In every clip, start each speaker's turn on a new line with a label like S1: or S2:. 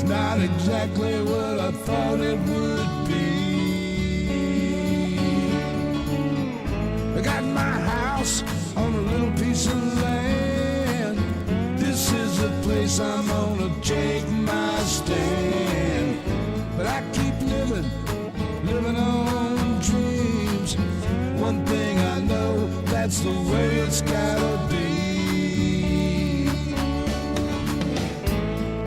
S1: not exactly what I thought it would be. I got my house on a little piece of land. This is the place I'm gonna take my stand. But I keep living on dreams. One thing I know, that's the way it's gotta be.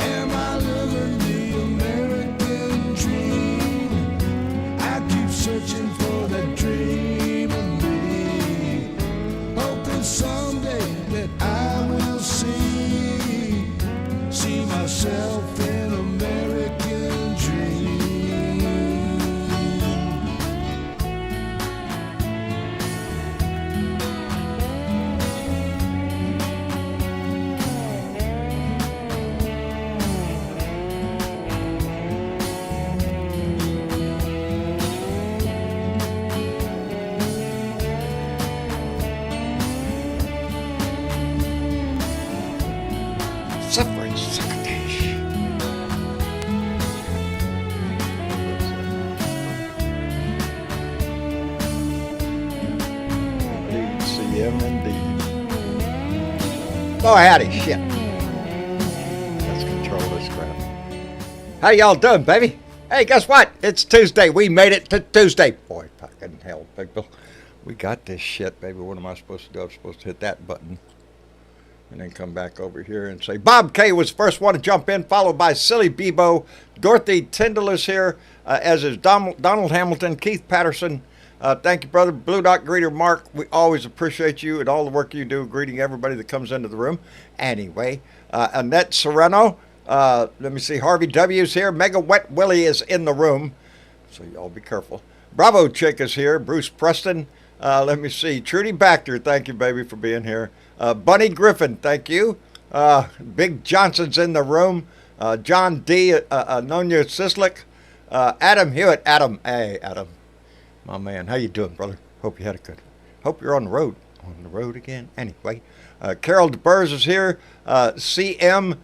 S1: Am I living the American dream? I keep searching for that dream of me, hoping someday that I will see myself in American dream.
S2: Suffrage succotash. Indeed, CM indeed. Oh, howdy, shit. Let's control this crap. How y'all doing, baby? Hey, guess what? It's Tuesday. We made it to Tuesday. Boy, fucking hell, people. We got this shit, baby. What am I supposed to do? I'm supposed to hit that button. And then come back over here and say, Bob K was the first one to jump in, followed by Silly Bebo. Dorothy Tyndall is here, as is Donald Hamilton, Keith Patterson. Thank you, brother. Blue Dot Greeter Mark, we always appreciate you and all the work you do, greeting everybody that comes into the room. Anyway, Annette Serrano, let me see, Harvey W. is here. Mega Wet Willie is in the room, so y'all be careful. Bravo Chick is here. Bruce Preston. Let me see. Trudy Baxter, thank you, baby, for being here. Bunny Griffin, thank you. Big Johnson's in the room. John D. Nonya Sislik. Adam Hewitt. Adam. Hey, Adam. My man. How you doing, brother? Hope you had a good. Hope you're on the road. On the road again. Anyway. Carol DeBurs is here. CM.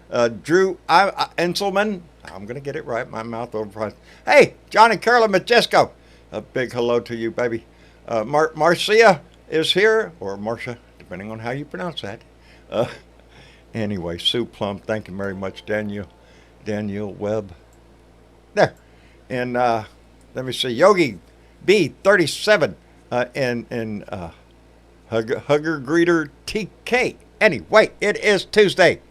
S2: Drew Enselman. I'm going to get it right. My mouth over. Hey, John and Carolyn Majesco. A big hello to you, baby. Marcia is here. Or Marcia, depending on how you pronounce that. Anyway, Sue Plum, thank you very much, Daniel Webb. There. And let me see, Yogi B37 and Hugger Greeter TK. Anyway, it is Tuesday.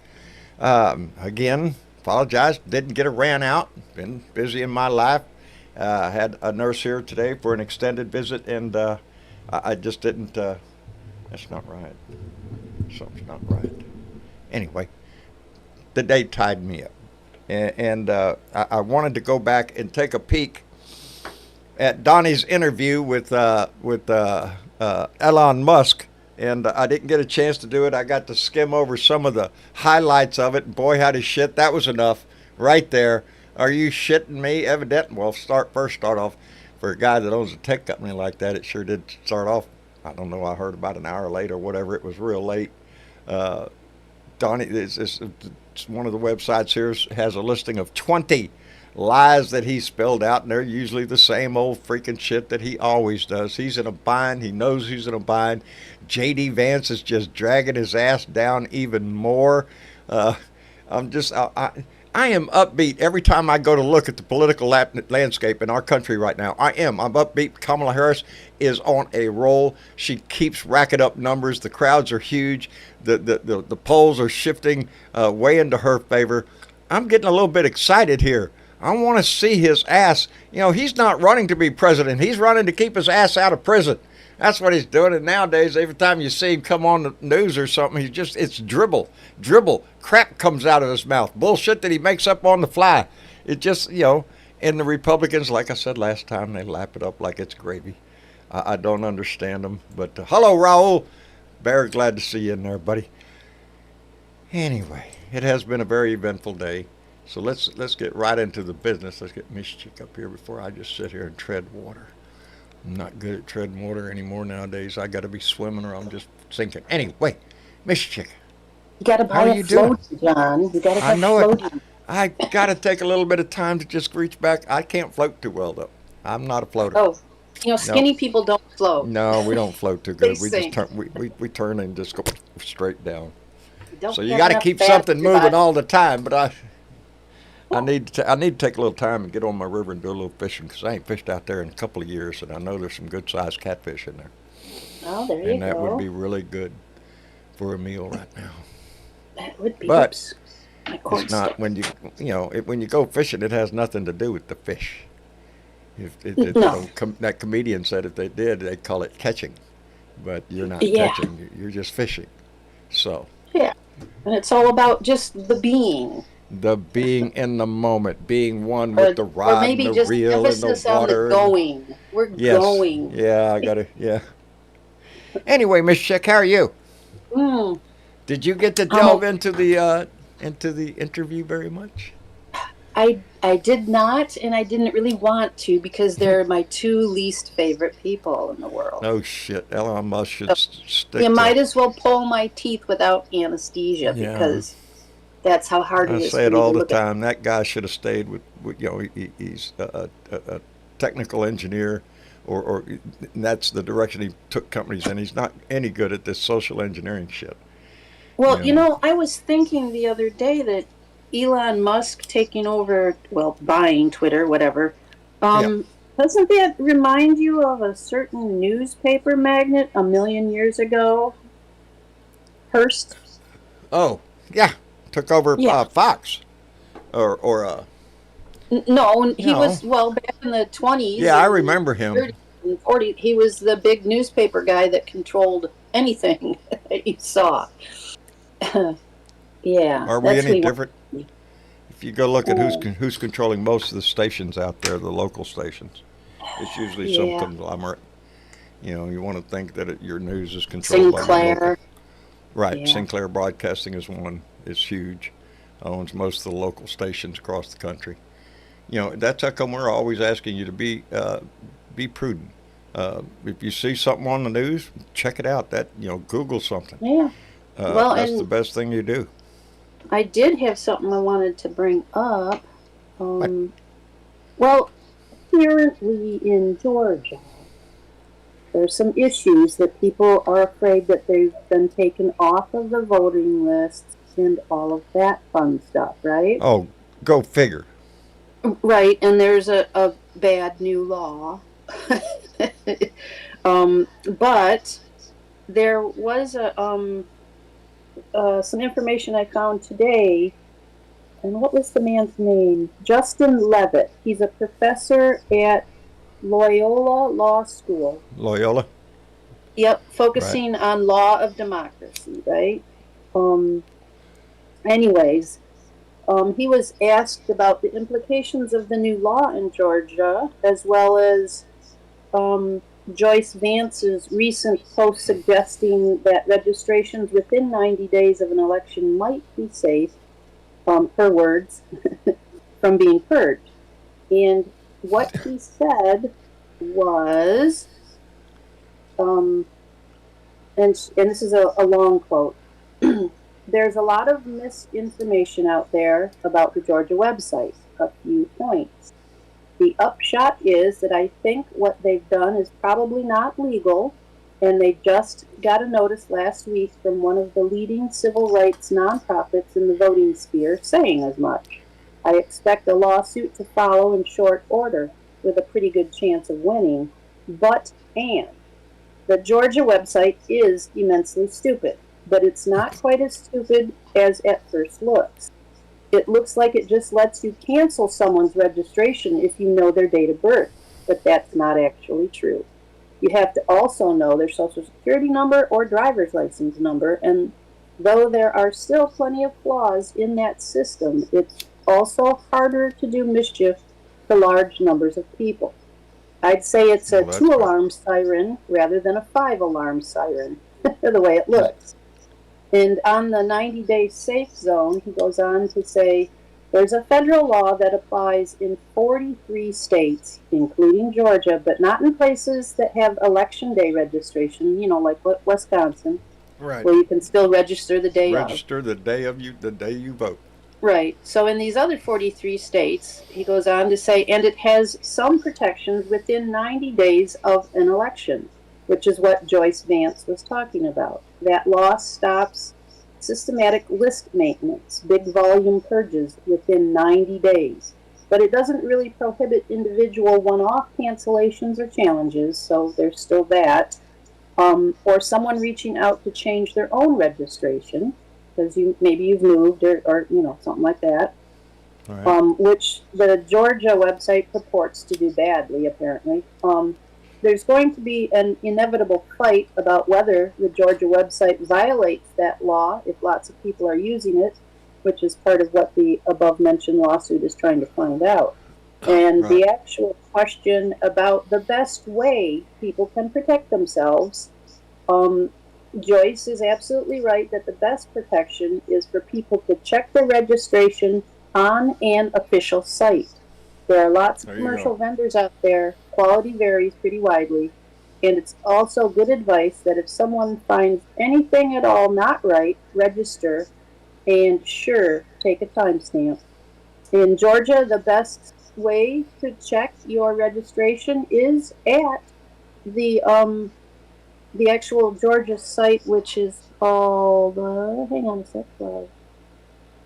S2: Again, apologize, didn't get a rant out. Been busy in my life. Had a nurse here today for an extended visit, and I just didn't. That's not right. Something's not right. Anyway, the day tied me up, and I wanted to go back and take a peek at Donnie's interview with Elon Musk, and I didn't get a chance to do it. I got to skim over some of the highlights of it, and boy, howdy shit, that was enough right there. Are you shitting me? Evidently. Well, start off, for a guy that owns a tech company like that, it sure did start off. I don't know, I heard about an hour late or whatever. It was real late. Donnie, it's one of the websites here has a listing of 20 lies that he spilled out, and they're usually the same old freaking shit that he always does. He's in a bind. He knows he's in a bind. J.D. Vance is just dragging his ass down even more. I am upbeat every time I go to look at the political landscape in our country right now. I'm upbeat. Kamala Harris is on a roll. She keeps racking up numbers. The crowds are huge. The polls are shifting way into her favor. I'm getting a little bit excited here. I want to see his ass. You know, he's not running to be president. He's running to keep his ass out of prison. That's what he's doing. And nowadays, every time you see him come on the news or something, it's dribble. Crap comes out of his mouth. Bullshit that he makes up on the fly. It just, and the Republicans, like I said last time, they lap it up like it's gravy. I don't understand them. But hello, Raul. Very glad to see you in there, buddy. Anyway, it has been a very eventful day. So let's get right into the business. Let's get Miss Chick up here before I just sit here and tread water. I'm not good at treading water anymore nowadays. I got to be swimming or I'm just sinking. Anyway, Miss Chick.
S3: You got to buy a float, John. You got to get floaty.
S2: I got to take a little bit of time to just reach back. I can't float too well, though. I'm not a floater.
S3: Oh,
S2: No,
S3: skinny people don't float.
S2: no, we don't float too
S3: They
S2: good. We just
S3: sink.
S2: turn, we turn and just go straight down.
S3: You don't
S2: So you
S3: have
S2: got to
S3: enough
S2: keep
S3: fat
S2: something
S3: in your
S2: moving
S3: body.
S2: all the time. But I need to take a little time and get on my river and do a little fishing because I ain't fished out there in a couple of years, and I know there's some good sized catfish in there,
S3: Oh, there you
S2: and that would
S3: go.
S2: be really good for a meal right now.
S3: That would be.
S2: But
S3: Oops, my
S2: it's
S3: cord
S2: not
S3: slipped.
S2: when you go fishing, it has nothing to do with the fish.
S3: No.
S2: That comedian said if they did, they'd call it catching, but you're not
S3: Yeah,
S2: catching. You're just fishing. So
S3: yeah. And it's all about just the being,
S2: the being in the moment, being one with
S3: or
S2: the
S3: or
S2: rod and
S3: maybe
S2: the
S3: just
S2: reel and the
S3: emphasis on the
S2: water and
S3: going. We're
S2: yes,
S3: going.
S2: yeah, I gotta, yeah. Anyway, Miss Chick, how are you?
S3: Mm,
S2: Did you get to
S3: I'm
S2: delve
S3: a,
S2: into the interview very much?
S3: I did not, and I didn't really want to because they're my two least favorite people in the world.
S2: No shit. Elon Musk should
S3: So you
S2: stick to.
S3: might as well pull my teeth without anesthesia
S2: Yeah,
S3: because that's how hard
S2: I
S3: it is
S2: say
S3: for
S2: it
S3: me to
S2: all the
S3: look at.
S2: time. That guy should have stayed with he's a technical engineer, or and that's the direction he took companies in. He's not any good at this social engineering shit. You
S3: Well,
S2: know.
S3: I was thinking the other day that Elon Musk taking over, well, buying Twitter, whatever,
S2: Yeah.
S3: doesn't that remind you of a certain newspaper magnate a million years ago? Hearst?
S2: Oh, yeah. Took over
S3: Yeah.
S2: Fox, or
S3: No,
S2: you
S3: he
S2: know.
S3: was, well, back in the 20s
S2: Yeah, I
S3: and
S2: remember him.
S3: 30s and 40s, he was the big newspaper guy that controlled anything that you saw. Yeah,
S2: Are we
S3: that's
S2: any
S3: who he
S2: different? If you go look at
S3: was.
S2: who's controlling most of the stations out there, the local stations, it's usually some
S3: Yeah.
S2: conglomerate. You want to think that your news is controlled by the local.
S3: Sinclair.
S2: Right,
S3: Yeah.
S2: Sinclair Broadcasting is one. Is huge, owns most of the local stations across the country. That's how come we're always asking you to be prudent. If you see something on the news, check it out. Google something.
S3: Yeah. Well,
S2: That's the
S3: and
S2: best thing you do.
S3: I did have something I wanted to bring up.
S2: What?
S3: Well, apparently in Georgia, there's some issues that people are afraid that they've been taken off of the voting lists and all of that fun stuff, right?
S2: Oh, go figure.
S3: Right, and there's a bad new law. But there was some information I found today. And what was the man's name? Justin Levitt. He's a professor at Loyola Law School.
S2: Loyola.
S3: Yep,
S2: Right.
S3: focusing on law of democracy, right? Um, anyways, he was asked about the implications of the new law in Georgia, as well as Joyce Vance's recent post suggesting that registrations within 90 days of an election might be safe, her words, from being purged. And what he said was, and this is a long quote, there's a lot of misinformation out there about the Georgia website. A few points. The upshot is that I think what they've done is probably not legal, and they just got a notice last week from one of the leading civil rights nonprofits in the voting sphere saying as much. I expect a lawsuit to follow in short order with a pretty good chance of winning, and the Georgia website is immensely stupid, but it's not quite as stupid as at first looks. It looks like it just lets you cancel someone's registration if you know their date of birth, but that's not actually true. You have to also know their social security number or driver's license number, and though there are still plenty of flaws in that system, it's also harder to do mischief to large numbers of people. I'd say it's a
S2: Well, that's good.
S3: 2-alarm siren rather than a 5-alarm siren, the way it looks. And on the 90-day safe zone, he goes on to say, there's a federal law that applies in 43 states, including Georgia, but not in places that have election day registration, like Wisconsin,
S2: Right.
S3: where you can still register the day of.
S2: Register the day you vote.
S3: Right. So in these other 43 states, he goes on to say, and it has some protections within 90 days of an election, which is what Joyce Vance was talking about. That law stops systematic list maintenance, big volume purges within 90 days. But it doesn't really prohibit individual one-off cancellations or challenges, so there's still that. Or someone reaching out to change their own registration, because maybe you've moved or something like that,
S2: Right.
S3: which the Georgia website purports to do badly, apparently. There's going to be an inevitable fight about whether the Georgia website violates that law if lots of people are using it, which is part of what the above-mentioned lawsuit is trying to find out. And
S2: Right.
S3: the actual question about the best way people can protect themselves, Joyce is absolutely right that the best protection is for people to check their registration on an official site. There are lots of
S2: There you
S3: commercial
S2: go.
S3: vendors out there. Quality varies pretty widely. And it's also good advice that if someone finds anything at all not right, register and sure, take a timestamp. In Georgia, the best way to check your registration is at the actual Georgia site, which is called, hang on a sec, go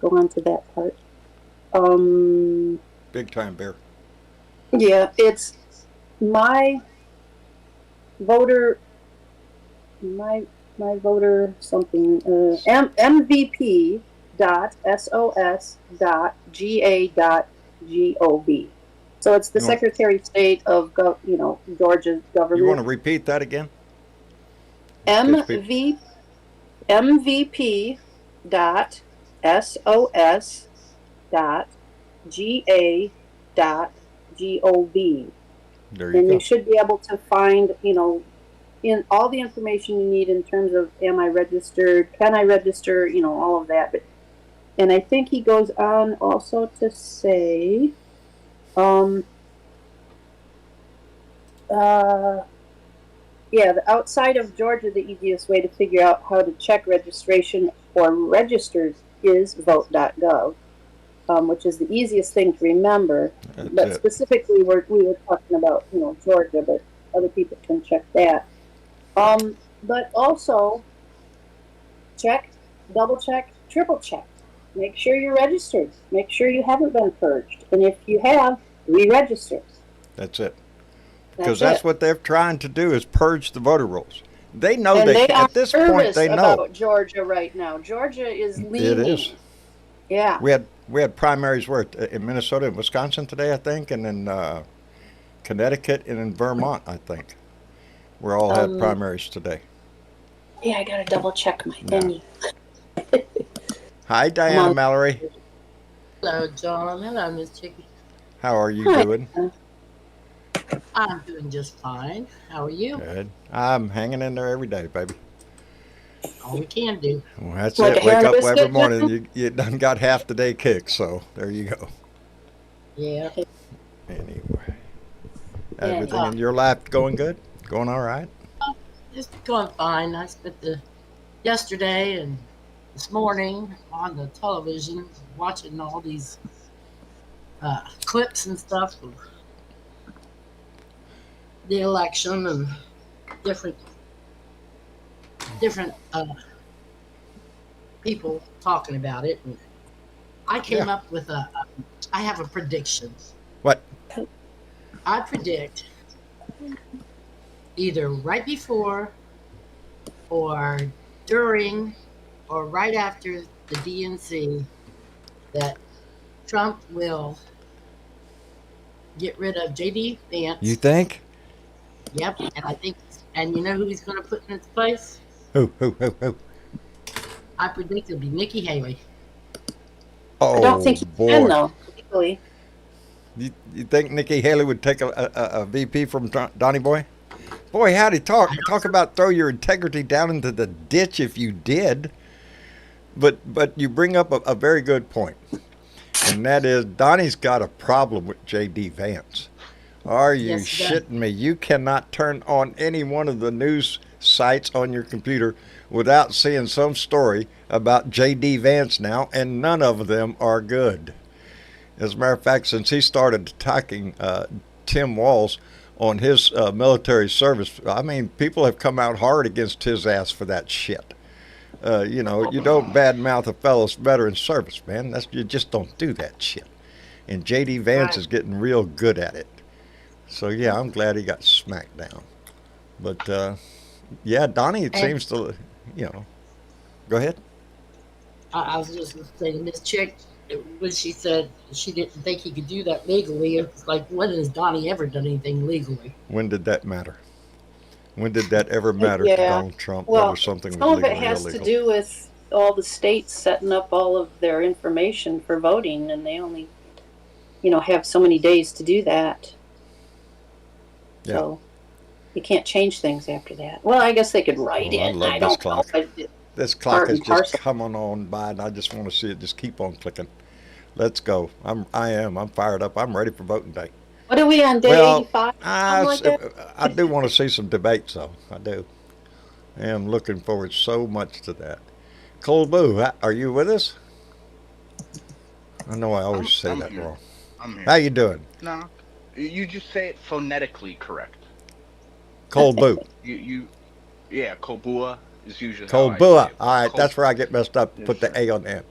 S3: on to that part.
S2: Big time bear.
S3: Yeah, it's my voter something, mvp.sos.ga.gov. So it's the
S2: You want-
S3: Secretary of State of, Georgia's government.
S2: You want to repeat that again?
S3: MVP dot SOS dot GA dot GOV.
S2: There you
S3: And
S2: go.
S3: you should be able to find, in all the information you need in terms of am I registered, can I register, all of that. And I think he goes on also to say, outside of Georgia, the easiest way to figure out how to check registration or registers is vote.gov, which is the easiest thing to remember.
S2: That's
S3: But
S2: it.
S3: specifically, we were talking about, Georgia, but other people can check that. But also, double check, triple check. Make sure you're registered. Make sure you haven't been purged. And if you have, re-register.
S2: That's it. Because
S3: That's
S2: that's what they're trying to do is purge the voter rolls. They know
S3: And they are
S2: at this point
S3: nervous
S2: they know.
S3: about Georgia right now. Georgia is leaning.
S2: It is.
S3: Yeah.
S2: We had primaries where in Minnesota and Wisconsin today, I think, and in Connecticut and in Vermont, I think. We all had primaries today.
S3: Yeah, I gotta double check my
S2: Yeah.
S3: thingy.
S2: Hi, Diana
S3: on.
S2: Mallory.
S4: Hello, John. Hello, Miss Chicky.
S2: How are you
S3: Hi.
S2: doing?
S4: I'm doing just fine. How are you?
S2: Good. I'm hanging in there every day, baby.
S4: All we can do.
S2: Well, that's
S3: Like
S2: it.
S3: a
S2: Wake
S3: ham
S2: up every
S3: biscuit?
S2: morning. You done got half the day kicked, so there you go.
S4: Yeah.
S2: Anyway.
S3: Yeah.
S2: Everything in your life going good? Going all right?
S4: Just going fine. I spent yesterday and this morning on the television watching all these clips and stuff of the election and different people talking about it. And I came up with I have a prediction.
S2: What?
S4: I predict either right before or during or right after the DNC that Trump will get rid of JD Vance.
S2: You think?
S4: Yep, and I think, and you know who he's going to put in its place?
S2: Who?
S4: I predict it'll be Nikki Haley.
S2: Oh,
S3: I don't think you
S2: boy.
S3: can, though, legally.
S2: You think Nikki Haley would take a VP from Donnie Boy? Boy, how'd he talk? Talk about throw your integrity down into the ditch if you did. But you bring up a very good point. And that is Donnie's got a problem with J.D. Vance. Are you
S4: Yes, he does.
S2: shitting me? You cannot turn on any one of the news sites on your computer without seeing some story about J.D. Vance now, and none of them are good. As a matter of fact, since he started attacking Tim Walz on his military service, I mean, people have come out hard against his ass for that shit. You know, you don't badmouth a fellow's veteran service, man. You just don't do that shit. And J.D. Vance is getting real good at it. So, yeah, I'm glad he got smacked down. But, yeah, Donnie, it seems to, you know. Go ahead.
S4: I was just saying, this chick, when she said she didn't think he could do that legally, it's like, when has Donnie ever done anything legally?
S2: When did that matter? When did that ever matter to Donald Trump?
S3: Well,
S2: whether something was
S3: some of
S2: legal
S3: it
S2: or
S3: has
S2: illegal?
S3: to do with all the states setting up all of their information for voting, and they only, you know, have so many days to do that.
S2: Yeah.
S3: So you can't change things after that. Well, I guess they could write
S2: I
S3: it.
S2: love
S3: I
S2: this
S3: don't
S2: clock.
S3: know.
S2: This clock is
S3: and
S2: just
S3: parcel.
S2: coming on by, and I just want to see it just keep on clicking. Let's go. I'm fired up. I'm ready for voting day.
S3: What are we on, day 85? Something like that?
S2: I do want to see some debates, though. I do. I am looking forward so much to that. Cold Boo, are you with us? I know I always say
S5: I'm
S2: that
S5: here.
S2: wrong.
S5: I'm here.
S2: How you doing?
S5: No, you just say it phonetically correct.
S2: Cold Boo.
S5: Yeah, Kobua is usually
S2: Cold
S5: how I
S2: Bua.
S5: say it.
S2: All right,
S5: Cold-
S2: that's where I get messed up.
S5: Yes,
S2: Put the
S5: sir.
S2: A on the end.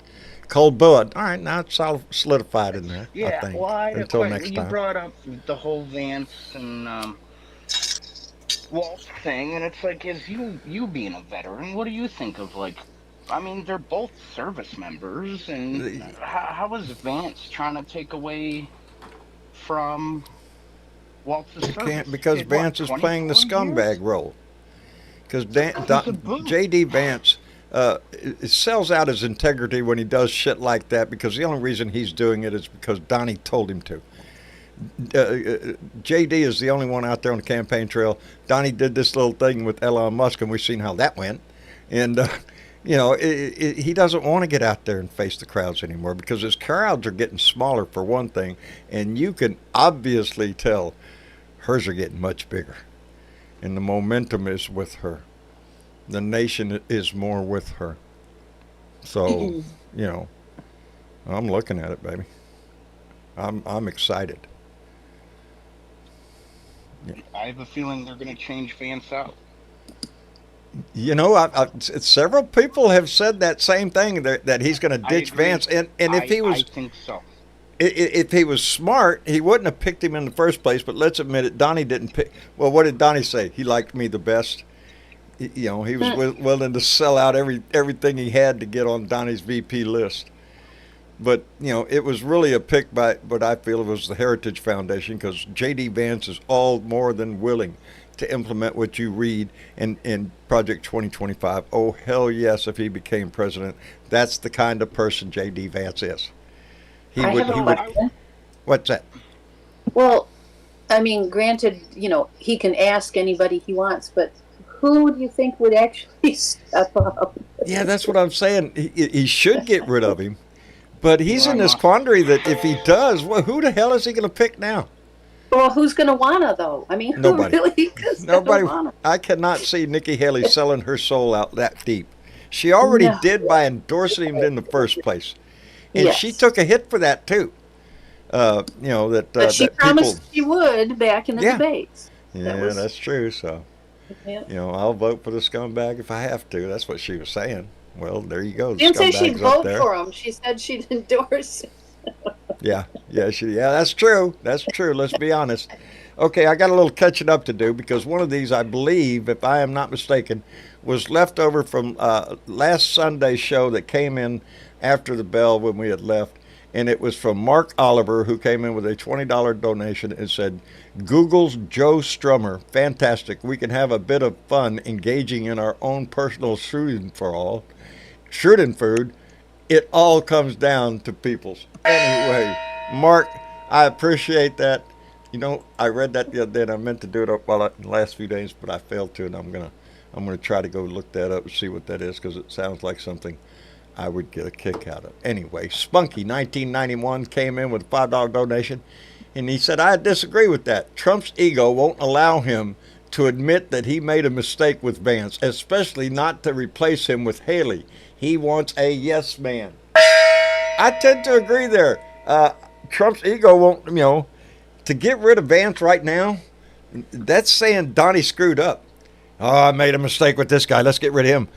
S2: Cold Bua. All right, now it's all solidified in there.
S5: Yeah,
S2: I think.
S5: well, I had a
S2: Until
S5: question.
S2: next
S5: You
S2: time.
S5: brought up the whole Vance and Walsh thing, and it's like, as you being a veteran, what do you think of, like, I mean, they're both service members, and how is Vance trying to take away from Waltz's
S2: You
S5: service?
S2: can't, because
S5: Did what,
S2: Vance is playing the
S5: 24
S2: scumbag
S5: years?
S2: role. Because
S5: He's a boo.
S2: J.D. Vance it sells out his integrity when he does shit like that, because the only reason he's doing it is because Donnie told him to. J.D. is the only one out there on the campaign trail. Donnie did this little thing with Elon Musk, and we've seen how that went. And, you know, he doesn't want to get out there and face the crowds anymore, because his crowds are getting smaller, for one thing, and you can obviously tell hers are getting much bigger. And the momentum is with her. The nation is more with her. So, you know, I'm looking at it, baby. I'm excited.
S5: I have a feeling they're going to change Vance out.
S2: You know, several people have said that same thing, that he's going to ditch
S5: agree.
S2: Vance. And if he was,
S5: I think so.
S2: if he was smart, he wouldn't have picked him in the first place. But let's admit it, Donnie didn't pick. Well, what did Donnie say? He liked me the best. You know, he was willing to sell out everything he had to get on Donnie's VP list. But, you know, it was really a pick by what I feel was the Heritage Foundation, because J.D. Vance is all more than willing to implement what you read in Project 2025. Oh, hell yes, if he became president. That's the kind of person J.D. Vance is. He
S3: I
S2: would.
S3: have a
S2: He would.
S3: question.
S2: What's that?
S3: Well, I mean, granted, you know, he can ask anybody he wants, but who do you think would actually step up?
S2: Yeah, that's what I'm saying. He should get rid of him. But he's in this
S5: Musk.
S2: quandary that if he does, well, who the hell is he going to pick now?
S3: Well, who's going to wanna, though? I mean, who
S2: Nobody.
S3: really is
S2: Nobody.
S3: gonna wanna?
S2: I cannot see Nikki Haley selling her soul out that deep. She already
S3: No.
S2: did by endorsing him in the first place, and
S3: Yes.
S2: she took a hit for that too. You know that.
S3: But she
S2: that
S3: promised
S2: people.
S3: she would back in the
S2: Yeah.
S3: debates.
S2: Yeah,
S3: was-
S2: that's true. So,
S3: Yeah.
S2: you know, I'll vote for the scumbag if I have to. That's what she was saying. Well, there you go. The
S3: She didn't say she'd
S2: scumbag's up
S3: vote
S2: there.
S3: for him. She said she'd endorse him.
S2: Yeah, that's true. That's true. Let's be honest. Okay, I got a little catching up to do, because one of these, I believe, if I am not mistaken, was left over from last Sunday's show that came in after the bell when we had left. And it was from Mark Oliver, who came in with a $20 donation and said, Google's Joe Strummer, fantastic. We can have a bit of fun engaging in our own personal Schadenfreude. It all comes down to people's. Anyway, Mark, I appreciate that. You know, I read that the other day, and I meant to do it up in the last few days, but I failed to, and I'm gonna try to go look that up and see what that is, because it sounds like something I would get a kick out of. Anyway, Spunky 1991 came in with a $5 donation, and he said, I disagree with that. Trump's ego won't allow him to admit that he made a mistake with Vance, especially not to replace him with Haley. He wants a yes man. I tend to agree there. Trump's ego won't, to get rid of Vance right now, that's saying Donnie screwed up. Oh, I made a mistake with this guy. Let's get rid of him.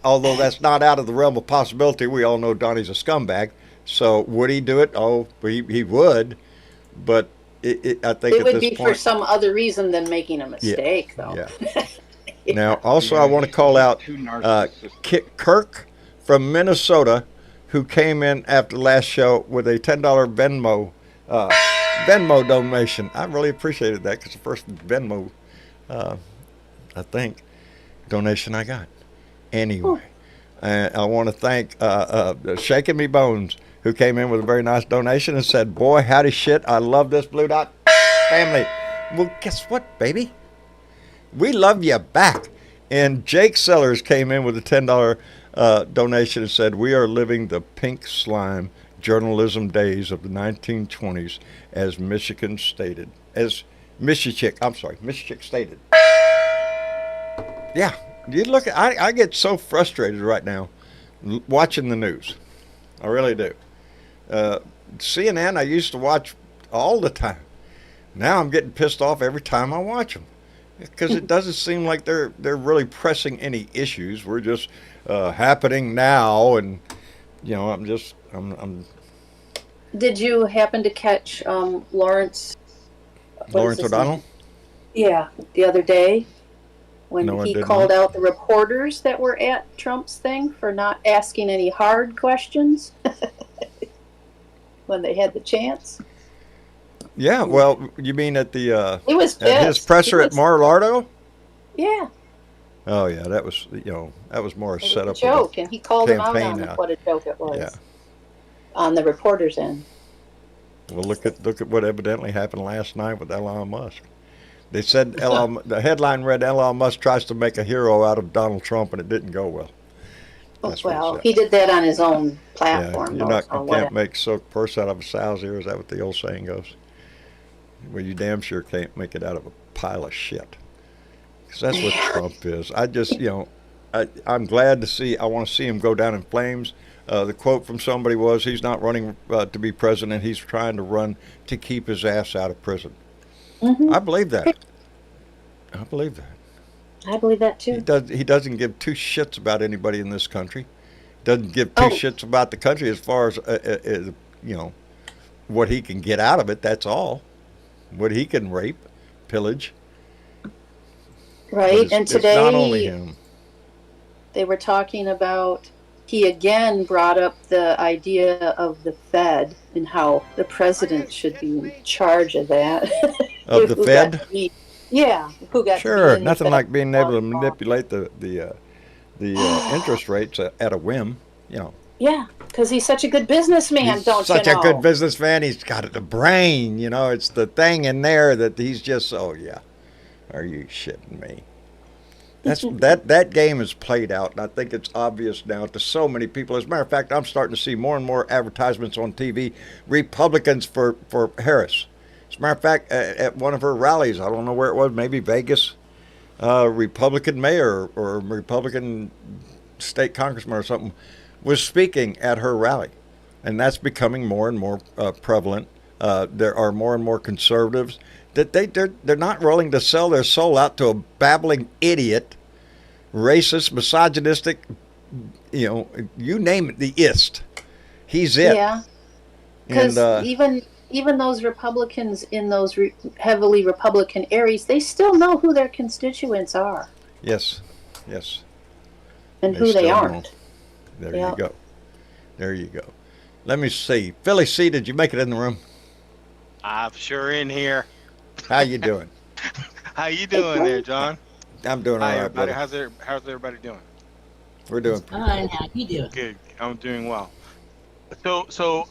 S2: Although that's not out of the realm of possibility. We all know Donnie's a scumbag. So would he do it? Oh, he would. But I think
S3: it would be for some other reason than making a mistake, though.
S2: Yeah. Now, also, I want to call out Kirk from Minnesota, who came in after the last show with a $10 Venmo donation. I really appreciated that because the first Venmo, I think, donation I got. Anyway, I want to thank Shaking Me Bones, who came in with a very nice donation and said, boy, howdy shit, I love this Blue Dot family. Well, guess what, baby? We love you back. And Jake Sellers came in with a $10 donation and said, we are living the pink slime journalism days of the 1920s, as Michigan stated. As Michichick stated. Yeah, you look. I get so frustrated right now watching the news. I really do. CNN I used to watch all the time. Now I'm getting pissed off every time I watch them because it doesn't seem like they're really pressing any issues. We're just happening now, and I'm.
S3: Did you happen to catch Lawrence
S2: O'Donnell?
S3: Yeah, the other day when
S2: No,
S3: he called out the reporters that were at Trump's thing for not asking any hard questions when they had the chance.
S2: Yeah, well, you mean at the
S3: He was
S2: at his presser at Mar-a-Lago?
S3: Yeah.
S2: Oh yeah, that was that was more a setup.
S3: A joke, and he called him out on
S2: now.
S3: what a joke it was.
S2: Yeah.
S3: On the reporter's end.
S2: Well, look at what evidently happened last night with Elon Musk. They said the headline read, Elon Musk tries to make a hero out of Donald Trump, and it didn't go well.
S3: Well, he did that on his own platform.
S2: Yeah, you can't make silk purse out of a sow's ear. Is that what the old saying goes? Well, you damn sure can't make it out of a pile of shit. Because that's what Trump is. I just, I'm glad to see, I want to see him go down in flames. The quote from somebody was, he's not running to be president. He's trying to run to keep his ass out of prison.
S3: Mm-hmm.
S2: I believe that. I believe that.
S3: I believe that too.
S2: He doesn't give two shits about anybody in this country. Doesn't give two shits about the country as far as what he can get out of it. That's all. What he can rape, pillage.
S3: Right, and today
S2: it's not only him.
S3: They were talking about. He again brought up the idea of the Fed and how the president should be in charge of that.
S2: Of the Fed?
S3: Who got
S2: sure, nothing like being able to manipulate the interest rates at a whim,
S3: Yeah, because he's such a good businessman,
S2: he's such
S3: a
S2: good businessman. He's got the brain, it's the thing in there that he's just, are you shitting me? That game is played out, and I think it's obvious now to so many people. As a matter of fact, I'm starting to see more and more advertisements on TV, Republicans for Harris. As a matter of fact, at one of her rallies, I don't know where it was, maybe Vegas, Republican mayor or Republican state congressman or something was speaking at her rally, and that's becoming more and more prevalent. There are more and more conservatives that they're not willing to sell their soul out to a babbling idiot, racist, misogynistic, you name it, the ist. He's it.
S3: Yeah, because even those Republicans in those heavily Republican areas, they still know who their constituents are.
S2: Yes.
S3: And who they aren't.
S2: There you go. Let me see. Philly C, did you make it in the room?
S6: I'm sure in here.
S2: How you doing?
S6: How you doing there, John?
S2: I'm doing all right, buddy.
S6: How's everybody doing?
S2: We're doing pretty
S4: fine. How you doing?
S6: Good. I'm doing well. So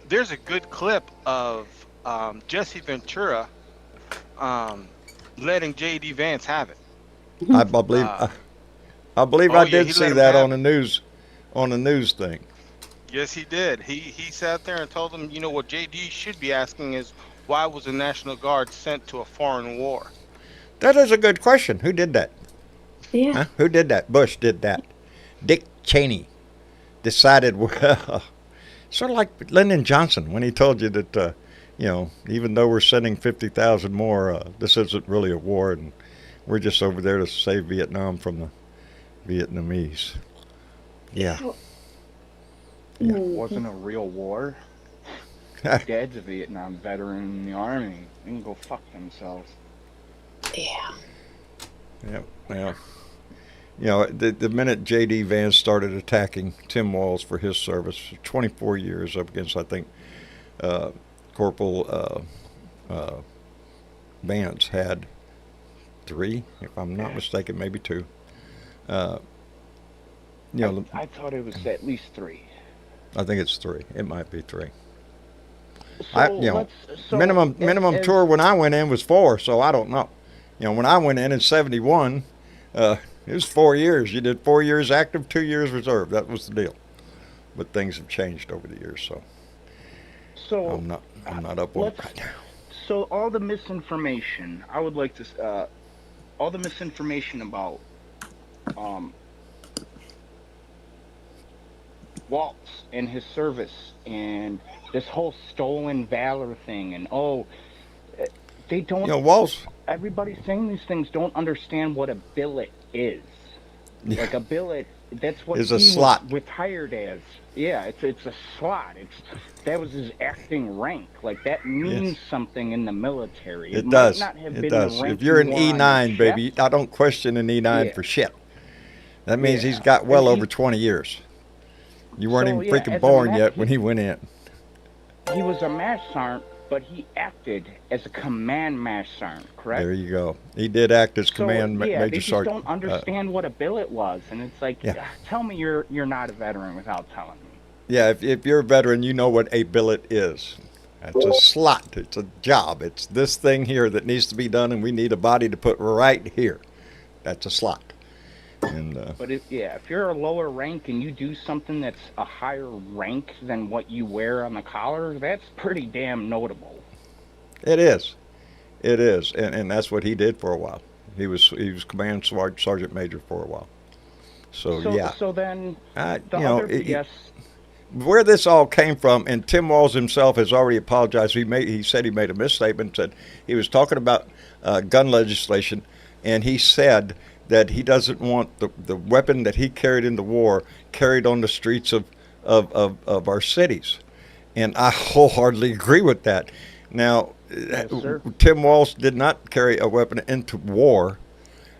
S6: there's a good clip of Jesse Ventura letting J.D. Vance have it.
S2: I believe I did see that on the news thing.
S6: Yes, he did. He sat there and told him, what J.D. should be asking is, why was the National Guard sent to a foreign war?
S2: That is a good question. Who did that?
S3: Yeah.
S2: Huh? Who did that? Bush did that. Dick Cheney decided, well, sort of like Lyndon Johnson when he told you that, even though we're sending 50,000 more, this isn't really a war, and we're just over there to save Vietnam from the Vietnamese. Yeah.
S5: It wasn't a real war. Dad's a Vietnam veteran in the Army. They can go fuck themselves.
S3: Yeah.
S2: Yep. Well, the minute J.D. Vance started attacking Tim Walz for his service, 24 years up against, I think, Corporal Vance had 3, if I'm not mistaken, maybe 2.
S5: I thought it was at least 3.
S2: I think it's 3. It might be 3.
S5: So
S2: Minimum tour when I went in was 4, so I don't know. When I went in 71, it was 4 years. You did 4 years active, 2 years reserve. That was the deal. But things have changed over the years, so I'm not up on it right now.
S5: So all the misinformation, I would like to, all the misinformation about Waltz and his service and this whole stolen valor thing, and they don't.
S2: Waltz.
S5: Everybody saying these things don't understand what a billet is.
S2: Yeah.
S5: Like a billet, that's what
S2: is
S5: he
S2: a slot.
S5: was retired as. Yeah, it's a slot. That was his acting rank. Like that means something in the military.
S2: It
S5: might
S2: does.
S5: not have
S2: It
S5: been
S2: does.
S5: the rank
S2: If you're an
S5: you wore on
S2: E9,
S5: your
S2: baby,
S5: chest.
S2: I don't question an E9 for shit. That means
S5: Yeah.
S2: he's got well
S5: And
S2: over 20 years. You weren't
S5: So,
S2: even
S5: yeah,
S2: freaking
S5: as a
S2: born
S5: math
S2: yet when
S5: kid-
S2: he went in.
S5: He was a mass sergeant, but he acted as a command mass sergeant, correct?
S2: There you go. He did act as
S5: So,
S2: command
S5: they
S2: major
S5: just
S2: sergeant.
S5: don't understand what a billet was, and it's like,
S2: Yeah.
S5: tell me you're not a veteran without telling me.
S2: Yeah, if you're a veteran, you know what a billet is. It's a slot. It's a job. It's this thing here that needs to be done, and we need a body to put right here. That's a slot. And
S5: But if you're a lower rank and you do something that's a higher rank than what you wear on the collar, that's pretty damn notable.
S2: it is. And that's what he did for a while. He was command sergeant major for a while. So yeah.
S5: So then the
S2: you know,
S5: other BS.
S2: Where this all came from, and Tim Walz himself has already apologized. He said he made a misstatement. Said he was talking about gun legislation, and he said that he doesn't want the weapon that he carried in the war carried on the streets of our cities, and I wholeheartedly agree with that. Now,
S5: Yes, sir.
S2: Tim Walz did not carry a weapon into war,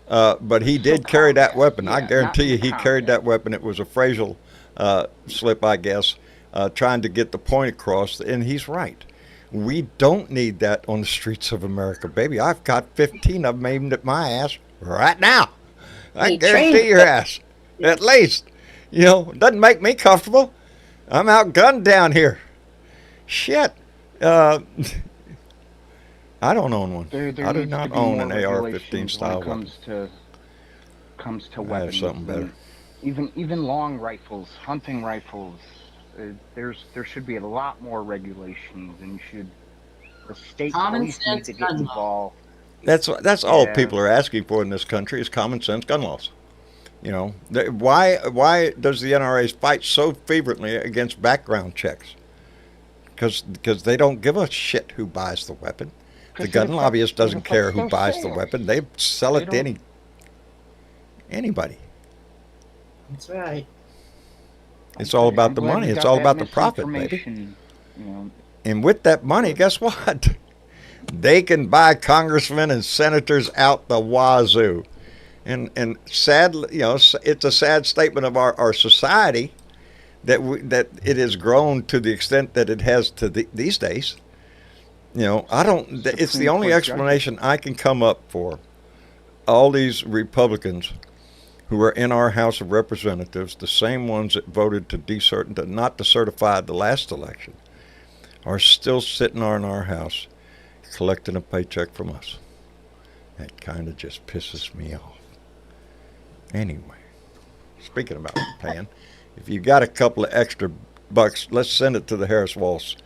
S2: but he did carry that weapon. I
S5: yeah,
S2: guarantee you,
S5: not
S2: he
S5: in
S2: carried that
S5: combat.
S2: weapon. It was a phrasal slip, I guess, trying to get the point across, and he's right. We don't need that on the streets of America, baby. I've got 15 of them aimed at my ass right now. I
S3: He
S2: guarantee
S3: trained
S2: your ass, at least. You know, it doesn't make me comfortable. I'm outgunned down here. Shit. I don't own one.
S5: There
S2: I do
S5: needs
S2: not
S5: to be
S2: own
S5: more
S2: an AR-15
S5: regulations
S2: style
S5: when
S2: weapon.
S5: it comes to
S2: I have
S5: weapons.
S2: something better.
S5: And even long rifles, hunting rifles. There should be a lot more regulations, and the state
S4: Common
S5: police need
S4: sense
S5: to get
S4: gun law.
S5: involved.
S2: That's all
S5: Yeah.
S2: people are asking for in this country is common sense gun laws. You know, why does the NRA fight so fervently against background checks? Because they don't give a shit who buys the weapon. The
S5: 'Cause
S2: gun
S5: it
S2: lobbyist
S5: affects-
S2: doesn't
S5: it
S2: care
S5: affects
S2: who
S5: their
S2: buys the
S5: sales.
S2: weapon. They sell
S5: They
S2: it to
S5: don't-
S2: anybody.
S4: That's right.
S2: It's all about the
S5: I'm glad
S2: money.
S5: we
S2: It's
S5: got
S2: all
S5: that
S2: about the profit, baby.
S5: misinformation, you know.
S2: And with that money, guess what? They can buy congressmen and senators out the wazoo. And sadly, you know, it's a sad statement of our society that it has grown to the extent that it has to these days. You know, it's the
S5: Supreme
S2: only
S5: Court
S2: explanation I can come up for all these Republicans who are in our House of Representatives, the same ones that voted not to certify the last election, are still sitting in our house collecting a paycheck from us. That kind of just pisses me off. Anyway, speaking about paying, if you got a couple of extra bucks, let's send it to the Harris Waltz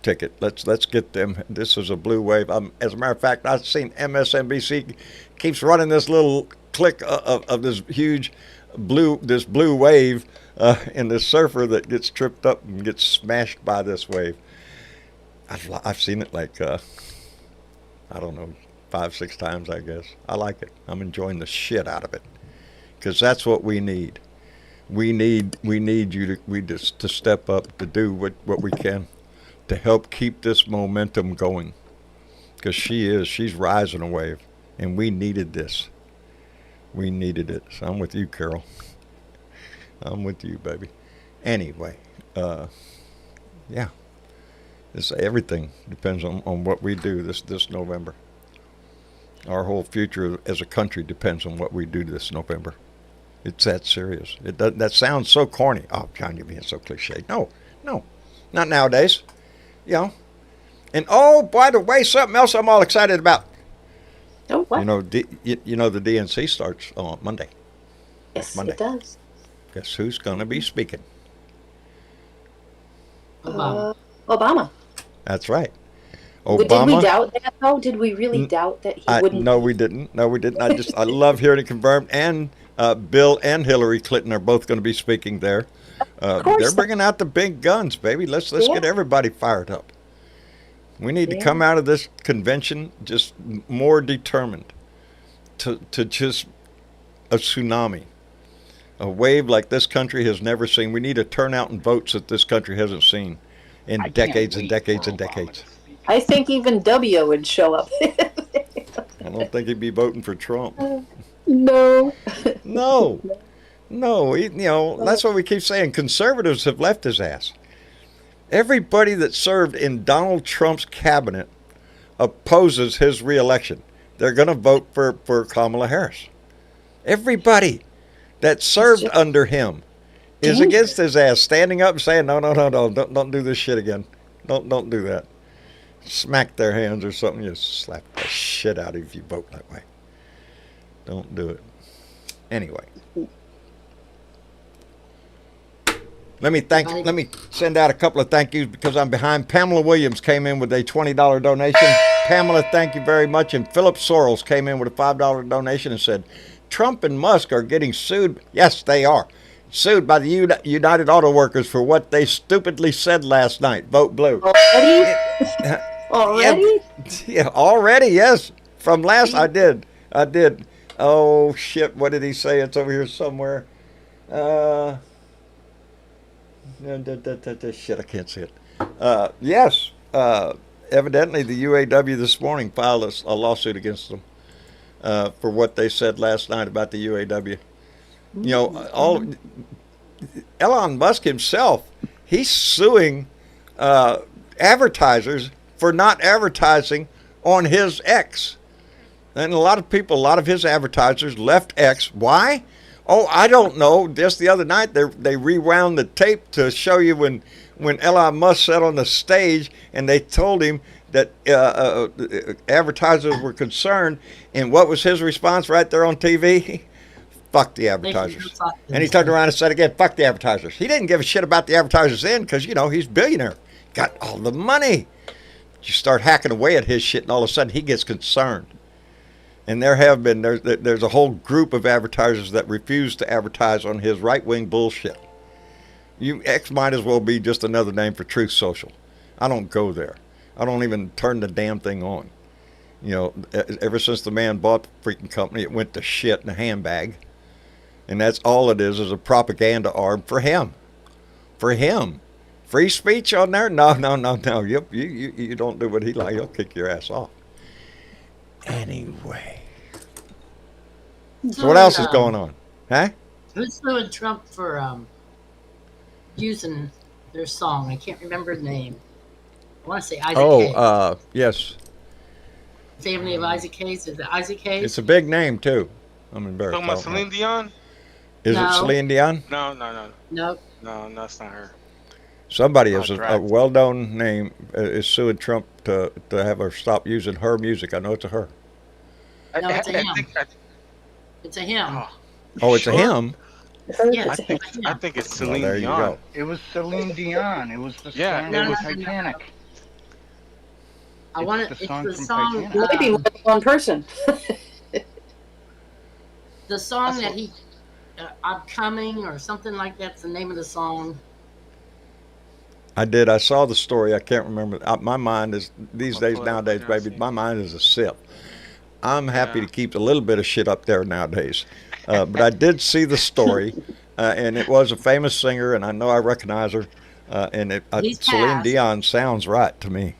S2: ticket. Let's get them. This is a blue wave. As a matter of fact, I've seen MSNBC keeps running this little clip of this huge this blue wave, and this surfer that gets tripped up and gets smashed by this wave. I've seen it like I don't know, 5, 6 times, I guess. I like it. I'm enjoying the shit out of it because that's what we need. We need you to step up to do what we can to help keep this momentum going, because she's rising a wave, and we needed this. We needed it. So I'm with you, Carol. I'm with you, baby. Anyway, yeah. Everything depends on what we do this November. Our whole future as a country depends on what we do this November. It's that serious. That sounds so corny. Oh, John, you're being so cliche. No, not nowadays. You know. And oh, by the way, something else I'm all excited about.
S3: Oh, what?
S2: You know, the DNC starts on Monday.
S3: Yes,
S2: Monday.
S3: it does.
S2: Guess who's going to be speaking?
S3: Obama.
S2: That's right.
S3: Did
S2: Obama.
S3: we doubt that, though? Did we really doubt that he wouldn't?
S2: No, we didn't. No, we didn't. I love hearing it confirmed. And Bill and Hillary Clinton are both going to be speaking there. They're bringing out the big guns, baby. Let's get everybody fired up. We need to come out of this convention just more determined to just a tsunami, a wave like this country has never seen. We need a turnout and votes that this country hasn't seen in decades and decades and decades.
S3: I think even W would show up.
S2: I don't think he'd be voting for Trump.
S3: No.
S2: No. That's what we keep saying. Conservatives have left his ass. Everybody that served in Donald Trump's cabinet opposes his reelection. They're going to vote for Kamala Harris. Everybody that served under him is against his ass, standing up and saying, no, don't do this shit again. Don't do that. Smack their hands or something. You slap the shit out of you if you vote that way. Don't do it. Anyway. Let me send out a couple of thank yous because I'm behind. Pamela Williams came in with a $20 donation. Pamela, thank you very much. And Philip Sorrells came in with a $5 donation and said, Trump and Musk are getting sued. Yes, they are. Sued by the United Auto Workers for what they stupidly said last night. Vote blue.
S3: Already? Already?
S2: Yeah, already, yes. From last, I did. Oh, shit, what did he say? It's over here somewhere. Shit, I can't see it. Yes, evidently the UAW this morning filed a lawsuit against them for what they said last night about the UAW. You know, Elon Musk himself, he's suing advertisers for not advertising on his X. And a lot of his advertisers left X. Why? Oh, I don't know. Just the other night, they rewound the tape to show you when Elon Musk sat on the stage and they told him that advertisers were concerned. And what was his response right there on TV? Fuck the advertisers. And he turned around and said again, fuck the advertisers. He didn't give a shit about the advertisers then because, he's a billionaire. Got all the money. You start hacking away at his shit and all of a sudden he gets concerned. And there's a whole group of advertisers that refuse to advertise on his right-wing bullshit. X might as well be just another name for Truth Social. I don't go there. I don't even turn the damn thing on. Ever since the man bought the freaking company, it went to shit in a handbag. And that's all it is a propaganda arm for him. For him. Free speech on there? No. You don't do what he likes. He'll kick your ass off. Anyway. So what else is going on? Huh?
S4: Who's suing Trump for using their song? I can't remember the name. I want to say Isaac Hayes.
S2: Yes.
S4: Family of Isaac Hayes. Is it Isaac Hayes?
S2: It's a big name, too. I'm embarrassed.
S6: Talking about Celine Dion?
S2: Is it Celine Dion?
S6: No.
S4: No,
S6: that's not her.
S2: Somebody is a well-known name is suing Trump to have her stop using her music. I know it's a her.
S4: No, it's a him. It's a him.
S2: Oh, it's a him?
S4: Yes,
S6: I think it's Celine
S2: there
S6: Dion.
S2: You go.
S5: It was Celine Dion. It was the song
S6: it was
S5: Titanic.
S4: It's the song.
S3: Maybe one person.
S4: The song that he I'm Coming or something like that's the name of the song.
S2: I did. I saw the story. I can't remember. My mind is, these
S6: I'll
S2: days,
S6: pull it up
S2: nowadays,
S6: here and
S2: baby,
S6: see.
S2: my mind is a sip. I'm happy
S6: Yeah.
S2: to keep a little bit of shit up there nowadays. But I did see the story, and it was a famous singer, and I know I recognize her. And
S4: He's
S2: Celine
S4: passed.
S2: Dion sounds right to me.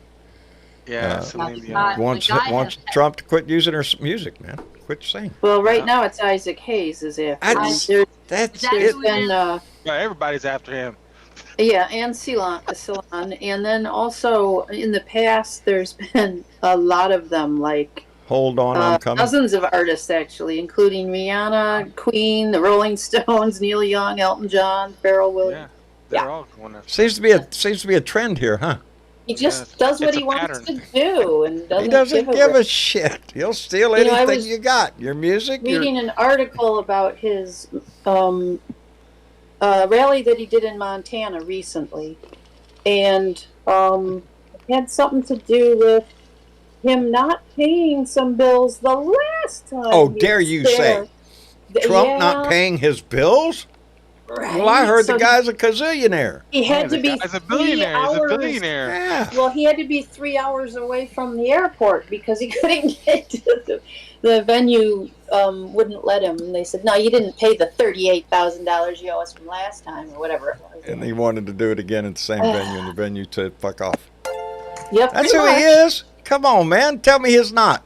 S6: Yeah,
S2: Uh,
S6: Celine
S4: the
S6: Dion.
S4: guy-
S2: Wants
S4: guy
S2: wants
S4: has-
S2: Trump to quit using her music, man. Quit singing.
S3: Well, right
S6: Yeah.
S3: now it's Isaac Hayes is after him.
S2: That's
S3: There's,
S2: that's
S4: That
S2: it.
S4: who
S3: been
S6: Yeah, everybody's after him.
S3: yeah, and Ceylon, and then also in the past there's been a lot of them, like
S2: Hold on, I'm coming.
S3: dozens of artists actually, including Rihanna, Queen, the Rolling Stones, Neil Young, Elton John, Pharrell
S6: Yeah,
S3: Williams.
S6: they're all going after.
S2: Seems to be a trend here, huh?
S3: He just
S6: Yes,
S3: does what
S6: it's
S3: he
S6: a
S3: wants
S6: pattern.
S3: to do and doesn't,
S2: He doesn't give
S3: rip.
S2: a shit. He'll steal
S3: You know, I
S2: anything
S3: was
S2: you got. Your music, your
S3: Reading an article about his rally that he did in Montana recently, and it had something to do with him not paying some bills the last time.
S2: Oh,
S3: he
S2: dare
S3: was
S2: you
S3: there.
S2: Trump not paying his bills?
S3: Right.
S2: Well, I heard
S3: So
S2: the guy's a gazillionaire.
S3: he had
S6: Yeah,
S3: to be
S6: the guy's a
S3: 3
S6: billionaire. He's a
S3: hours.
S6: billionaire.
S2: Yeah.
S3: Well, he had to be 3 hours away from the airport because he couldn't get to the venue. Wouldn't let him. And they said, "No, you didn't pay the $38,000 you owe us from last time, or whatever it was."
S2: And he wanted to do it again at the same venue, and the venue said, fuck off.
S3: Yep,
S2: That's
S3: pretty
S2: who
S3: much.
S2: he is. Come on, man. Tell me he's not.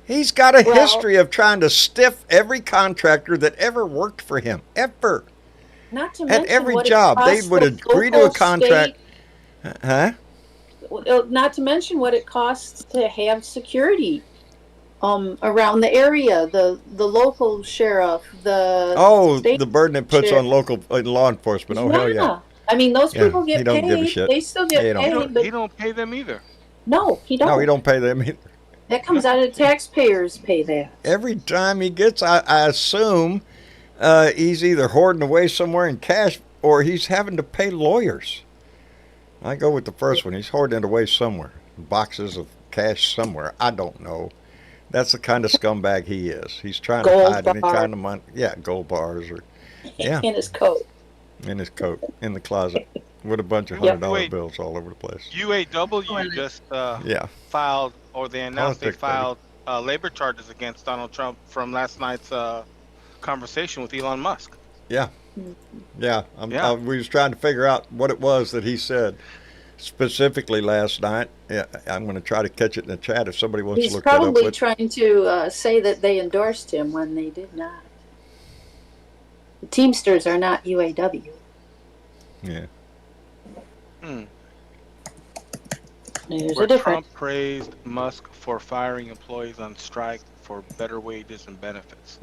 S2: He's got a
S3: Well-
S2: history of trying to stiff every contractor that ever worked for him. Ever.
S3: Not to
S2: At
S3: mention
S2: every
S3: what it
S2: job, they
S3: costs
S2: would
S3: the
S2: agree to a
S3: local,
S2: contract. Huh?
S3: state- not to mention what it costs to have security around the area. The local sheriff, the
S2: Oh,
S3: state
S2: the burden it puts
S3: sheriff.
S2: on local law enforcement. Oh, hell yeah.
S3: I mean, those
S2: Yeah,
S3: people
S2: he
S3: get
S2: don't
S3: paid.
S2: give a shit.
S3: They still get
S2: He don't.
S3: paid, but
S6: He don't pay them either.
S3: no, he don't.
S2: No, he don't pay them either.
S3: That comes out of taxpayers pay that.
S2: Every time he gets, I assume he's either hoarding away somewhere in cash or he's having to pay lawyers. I go with the first one. He's hoarding it away somewhere. Boxes of cash somewhere. I don't know. That's the kind of scumbag he is. He's trying
S3: Gold
S2: to hide any
S3: bar.
S2: kind of money. Yeah, gold bars or yeah,
S3: In his coat.
S2: in his coat, in the closet, with a bunch of
S3: Yep.
S2: $100
S6: Wait.
S2: bills all over the place.
S6: UAW just
S2: Yeah.
S6: filed, or they announced
S2: Politics,
S6: they filed labor charges against Donald Trump from last night's conversation with Elon Musk.
S2: Yeah.
S6: Yeah.
S2: We was trying to figure out what it was that he said specifically last night. Yeah, I'm going to try to catch it in the chat if somebody wants
S3: He's
S2: to look that up.
S3: probably
S2: But
S3: trying to say that they endorsed him when they did not. The Teamsters are not UAW.
S2: yeah,
S6: Hmm.
S3: There's
S6: Where
S3: a difference.
S6: Trump praised Musk for firing employees on strike for better wages and benefits.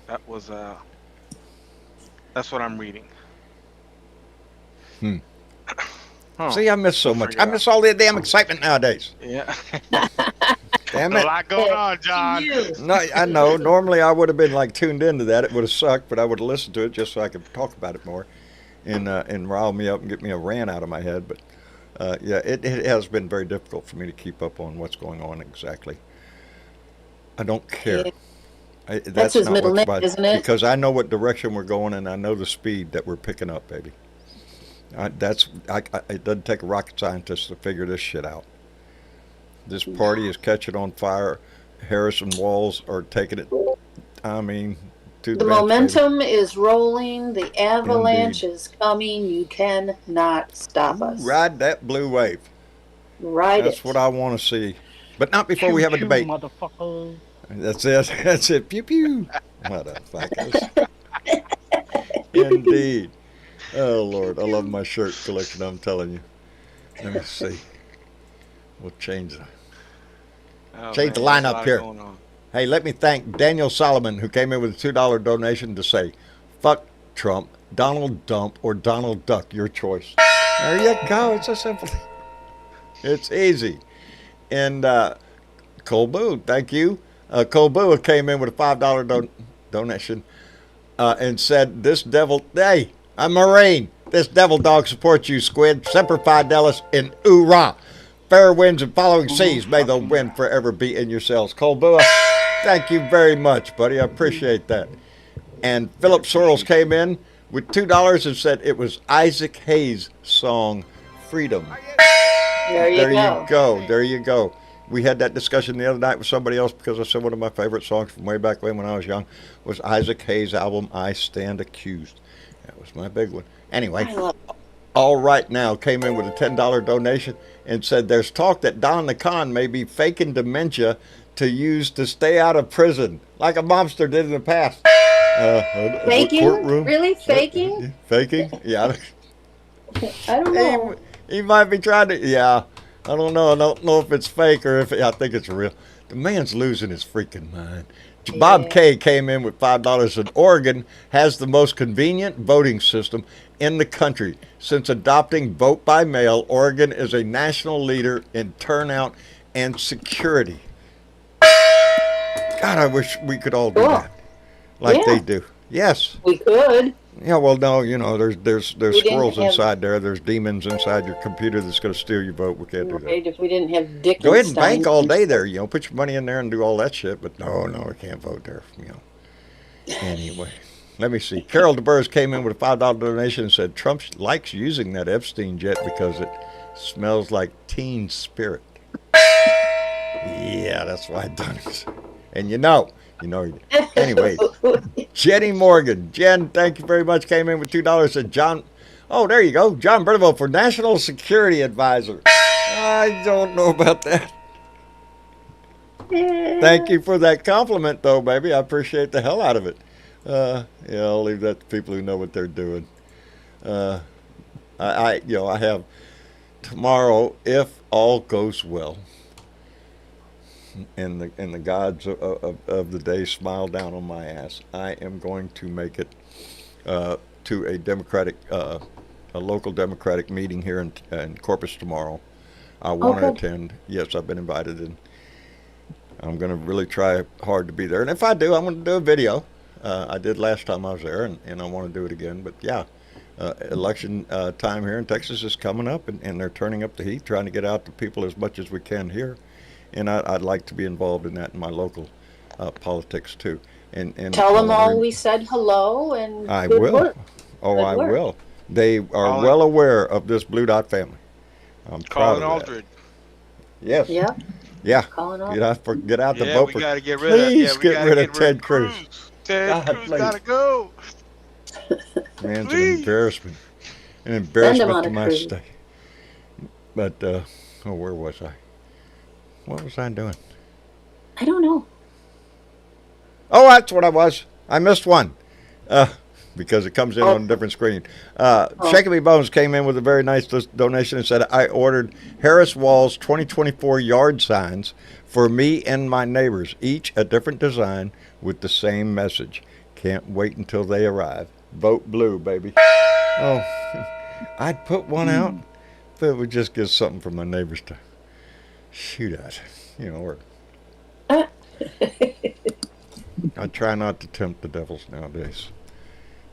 S6: That was that's what I'm reading.
S2: Hmm.
S6: Huh.
S2: see, I miss so
S6: We'll
S2: much.
S6: figure
S2: I
S6: it
S2: miss all the damn excitement nowadays.
S6: Yeah.
S2: Damn
S6: A
S2: it!
S6: lot going on, John.
S4: You.
S2: No, I know. Normally, I would have been like tuned into that. It would have sucked, but I would have listened to it just so I could talk about it more, and rile me up and get me a rant out of my head. But yeah, it has been very difficult for me to keep up on what's going on exactly. I don't care.
S3: Yeah.
S2: That's
S3: his
S2: not
S3: middle
S2: what's
S3: name,
S2: about,
S3: isn't it?
S2: because I know what direction we're going and I know the speed that we're picking up, baby. It doesn't take a rocket scientist to figure this shit out. This party is catching on fire. Harrison Walls are taking it. I mean, to
S3: The
S2: bench, baby.
S3: momentum is rolling. The avalanche is coming. You cannot stop us.
S2: Ride that blue wave.
S3: Ride
S2: That's
S3: it.
S2: what I want to see. But not before we have a debate.
S6: Motherfucker.
S2: That's it. That's it. Pew pew. Motherfuckers. Indeed. Oh Lord, I love my shirt collection. I'm telling you. Let me see. We'll change the.
S6: Oh,
S2: Change the
S6: man, there's a
S2: lineup
S6: lot
S2: here.
S6: going on.
S2: Hey, let me thank Daniel Solomon, who came in with a $2 donation to say, "Fuck Trump, Donald Dump, or Donald Duck, your choice." There you go. It's a simple. It's easy. And Cole Boo, thank you. Cole Boo came in with a $5 donation and said, "This devil, hey, I'm Marine. This devil dog supports you, Squid. Semper Fidelis and oorah. Fair winds and following seas. May the wind forever be in yourselves." Cole Boo, Thank you very much, buddy. I appreciate that. And Philip Sorrells came in with $2 and said it was Isaac Hayes' song, Freedom.
S3: There you go.
S2: There you go. We had that discussion the other night with somebody else because I said one of my favorite songs from way back when I was young was Isaac Hayes' album, I Stand Accused. That was my big one. Anyway, All Right Now came in with a $10 donation and said there's talk that Don the Con may be faking dementia to use to stay out of prison, like a mobster did in the past.
S3: Faking?
S2: Courtroom.
S3: Really? Faking?
S2: Faking? Yeah.
S3: I don't know.
S2: He might be trying to, yeah. I don't know. I don't know if it's fake or if I think it's real. The man's losing his freaking mind. Bob K came in with $5 and Oregon has the most convenient voting system in the country. Since adopting vote by mail, Oregon is a national leader in turnout and security. God, I wish we could all do that like they do. Yes.
S3: We could.
S2: Yeah, well, no, you know, there's squirrels inside there. There's demons inside your computer that's going to steal your vote. We can't do that.
S3: If we didn't have Dickinstein.
S2: Go ahead and bank all day there, you know, put your money in there and do all that shit. But no, we can't vote there, you know. Anyway, let me see. Carol DeBurse came in with a $5 donation and said Trump likes using that Epstein jet because it smells like teen spirit. Yeah, that's why I done it. And you know. Anyway, Jenny Morgan. Jen, thank you very much. Came in with $2. Said John. Oh, there you go. John Bernaville for National Security Advisor. I don't know about that. Thank you for that compliment, though, baby. I appreciate the hell out of it. Yeah, I'll leave that to people who know what they're doing. I have tomorrow, if all goes well, and the gods of the day smile down on my ass, I am going to make it to a Democratic, a local Democratic meeting here in Corpus tomorrow. I want to attend. Yes, I've been invited, and I'm going to really try hard to be there. And if I do, I'm going to do a video. I did last time I was there, and I want to do it again. But yeah, election time here in Texas is coming up, and they're turning up the heat, trying to get out to people as much as we can here. And I'd like to be involved in that in my local politics too. And
S3: tell them all we said hello and
S2: I
S3: good
S2: will.
S3: Work.
S2: Oh,
S3: good
S2: I
S3: work.
S2: will. They are well aware of this Blue Dot family. I'm proud
S6: Colin
S2: of
S6: Aldred.
S2: that. Yes.
S3: Yeah.
S2: Yeah.
S3: Colin
S2: Get out the
S6: Yeah,
S2: vote
S6: we
S2: for.
S6: gotta get rid
S2: Please
S6: of.
S2: get rid of Ted Cruz.
S6: Ted
S2: God,
S6: Cruz
S2: please.
S6: gotta go.
S2: Man's
S6: Please.
S2: an embarrassment. An embarrassment
S3: on
S2: to
S3: a
S2: my
S3: cruise.
S2: state. But where was I? What was I doing?
S3: I don't know.
S2: Oh, that's what I was. I missed one. Because it comes in on a different screen. Shaking Me Bones came in with a very nice donation and said, I ordered Harris Wall's 2024 yard signs for me and my neighbors, each a different design with the same message. Can't wait until they arrive. Vote blue, baby. Oh, I'd put one out, but it would just give something for my neighbors to shoot at, or I try not to tempt the devils nowadays.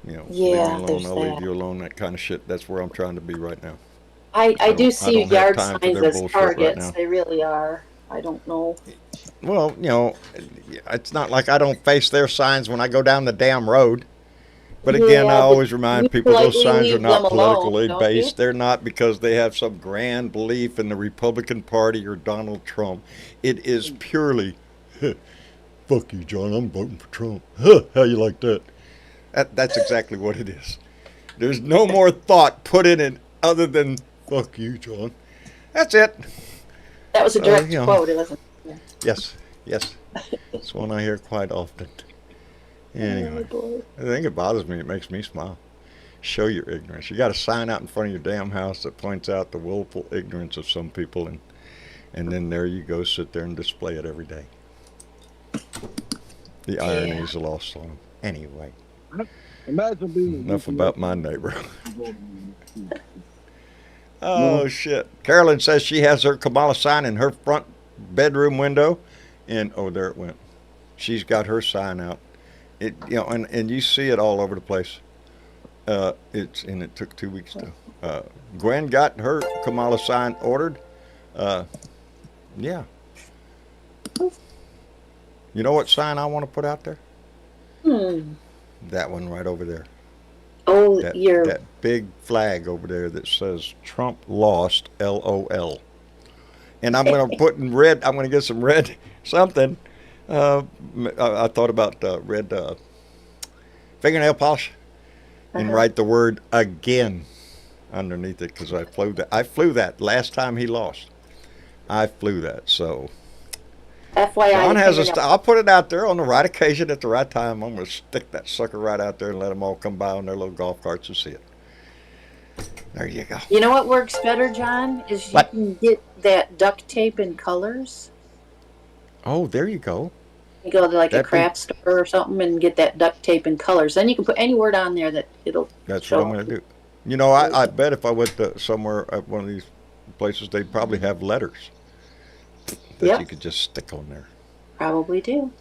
S2: Leave me alone, I'll leave you alone, that kind of shit. That's where I'm trying to be right now.
S3: I do see
S2: don't have
S3: yard
S2: time for
S3: signs
S2: their
S3: as
S2: bullshit right
S3: targets.
S2: now.
S3: They really are. I don't know.
S2: Well, it's not like I don't face their signs when I go down the damn road. But again, I always remind people those signs are not politically based. They're not because they have some grand belief in the Republican Party or Donald Trump. It is purely, fuck you, John, I'm voting for Trump. How you like that? That's exactly what it is. There's no more thought put in it other than, fuck you, John. That's it.
S3: That was a direct quote, it wasn't. Yeah.
S2: Yes. It's one I hear quite often. Anyway, I think it bothers me. It makes me smile. Show your ignorance. You got a sign out in front of your damn house that points out the willful ignorance of some people, and then there you go, sit there and display it every day. The irony is lost on them. Anyway, enough about my neighbor. Oh, shit. Carolyn says she has her Kamala sign in her front bedroom window, and there it went. She's got her sign out. It and you see it all over the place. It took 2 weeks to. Gwen got her Kamala sign ordered. Yeah. You know what sign I want to put out there?
S3: Hmm.
S2: That one right over there.
S3: Oh,
S2: That big flag over there that says Trump lost, LOL. And I'm going to put in red, I'm going to get some red something. I thought about red fingernail polish and write the word again underneath it, because I flew that last time he lost. I flew that. So
S3: FYI,
S2: John has I'll put it out there on the right occasion at the right time. I'm going to stick that sucker right out there and let them all come by on their little golf carts and see it. There you go.
S3: You know what works better, John? Is you can get that duct tape in colors.
S2: Oh, there you go.
S3: You go to like a craft store or something and get that duct tape in colors. Then you can put any word on there that it'll
S2: That's
S3: show
S2: what I'm going to do. You know, I bet if I went to somewhere at one of these places, they'd probably have letters that you could just stick on there.
S3: Probably do.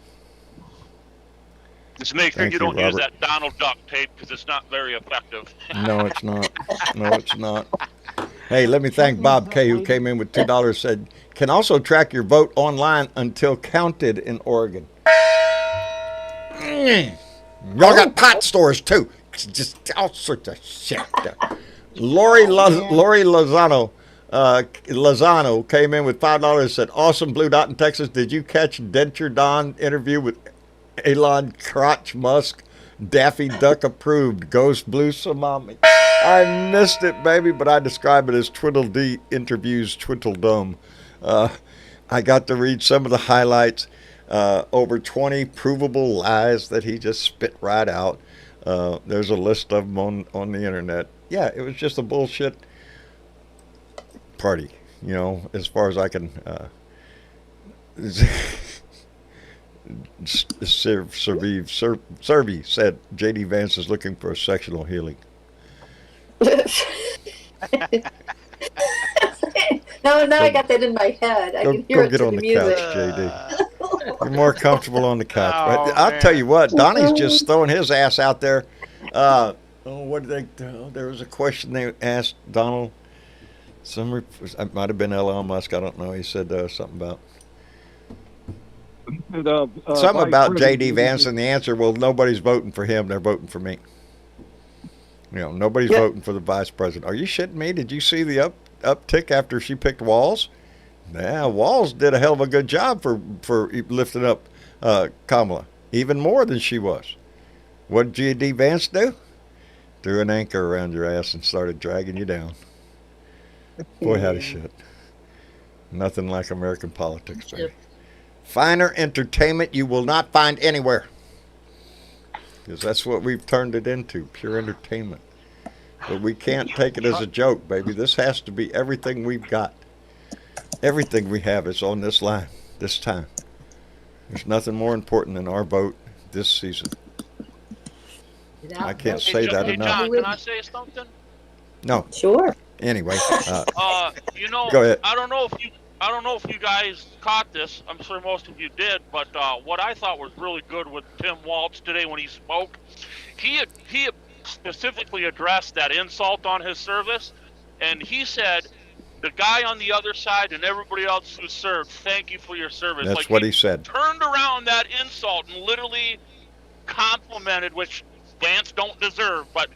S7: Just make sure you don't use that Donald duct tape, because it's not very effective.
S2: No, it's not. No, it's not. Hey, let me thank Bob K, who came in with $2, said, can also track your vote online until counted in Oregon. Y'all got pot stores, too. Just all sorts of shit. Lori Lozano came in with $5, said, awesome Blue Dot in Texas. Did you catch Denture Don interview with Elon Crotch Musk? Daffy Duck approved. Ghost Blue Samami. I missed it, baby, but I describe it as Twittle-Dee interviews Twittle-Dumb. I got to read some of the highlights. Over 20 provable lies that he just spit right out. There's a list of them on the internet. Yeah, it was just a bullshit party, you know, as far as I can Serby said J.D. Vance is looking for a sectional healing.
S3: No, I got that in my head. I can hear it
S2: get
S3: to
S2: on
S3: the
S2: the
S3: music.
S2: couch, JD. You're more comfortable on the couch.
S6: Oh,
S2: I'll
S6: man.
S2: tell you what, Donnie's just throwing his ass out there. What did they? There was a question they asked Donald. It might have been Elon Musk. I don't know. He said something about something about JD Vance, and the answer, well, nobody's voting for him. They're voting for me. You know, nobody's voting for the vice president. Are you shitting me? Did you see the uptick after she picked Walz? Yeah, Walz did a hell of a good job for lifting up Kamala, even more than she was. What did JD Vance do? Threw an anchor around your ass and started dragging you down. Boy, howdy shit. Nothing like American politics, baby. Finer entertainment you will not find anywhere. Because that's what we've turned it into, pure entertainment. But we can't take it as a joke, baby. This has to be everything we've got. Everything we have is on this line, this time. There's nothing more important than our vote this season. I can't say that enough.
S7: John, can I say something?
S2: No.
S3: Sure.
S2: Anyway,
S7: you know,
S2: go ahead.
S7: I don't know if you guys caught this. I'm sure most of you did, but what I thought was really good with Tim Walz today when he spoke, he specifically addressed that insult on his service, and he said, the guy on the other side and everybody else who served, thank you for your service.
S2: That's what he said.
S7: Turned around that insult and literally complimented, which Vance don't deserve, but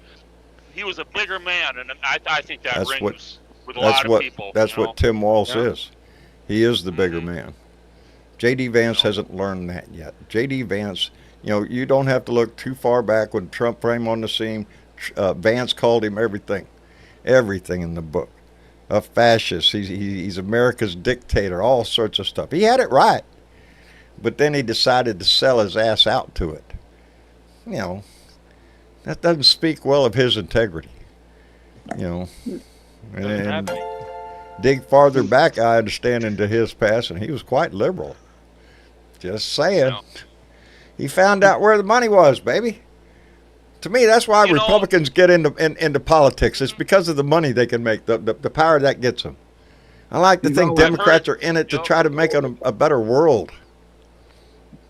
S7: he was a bigger man, and I think that rings with a lot of people.
S2: That's what Tim Walz is. He is the bigger man. J.D. Vance hasn't learned that yet. J.D. Vance, you know, you don't have to look too far back when Trump came on the scene. Vance called him everything in the book. A fascist. He's America's dictator, all sorts of stuff. He had it right. But then he decided to sell his ass out to it. You know, that doesn't speak well of his integrity. You know, and dig farther back, I understand, into his past, and he was quite liberal. Just saying. Yeah. He found out where the money was, baby. To me, that's why Republicans get into politics. It's because of the money they can make, the power that gets them. I like to think Democrats are in it to try to make a better world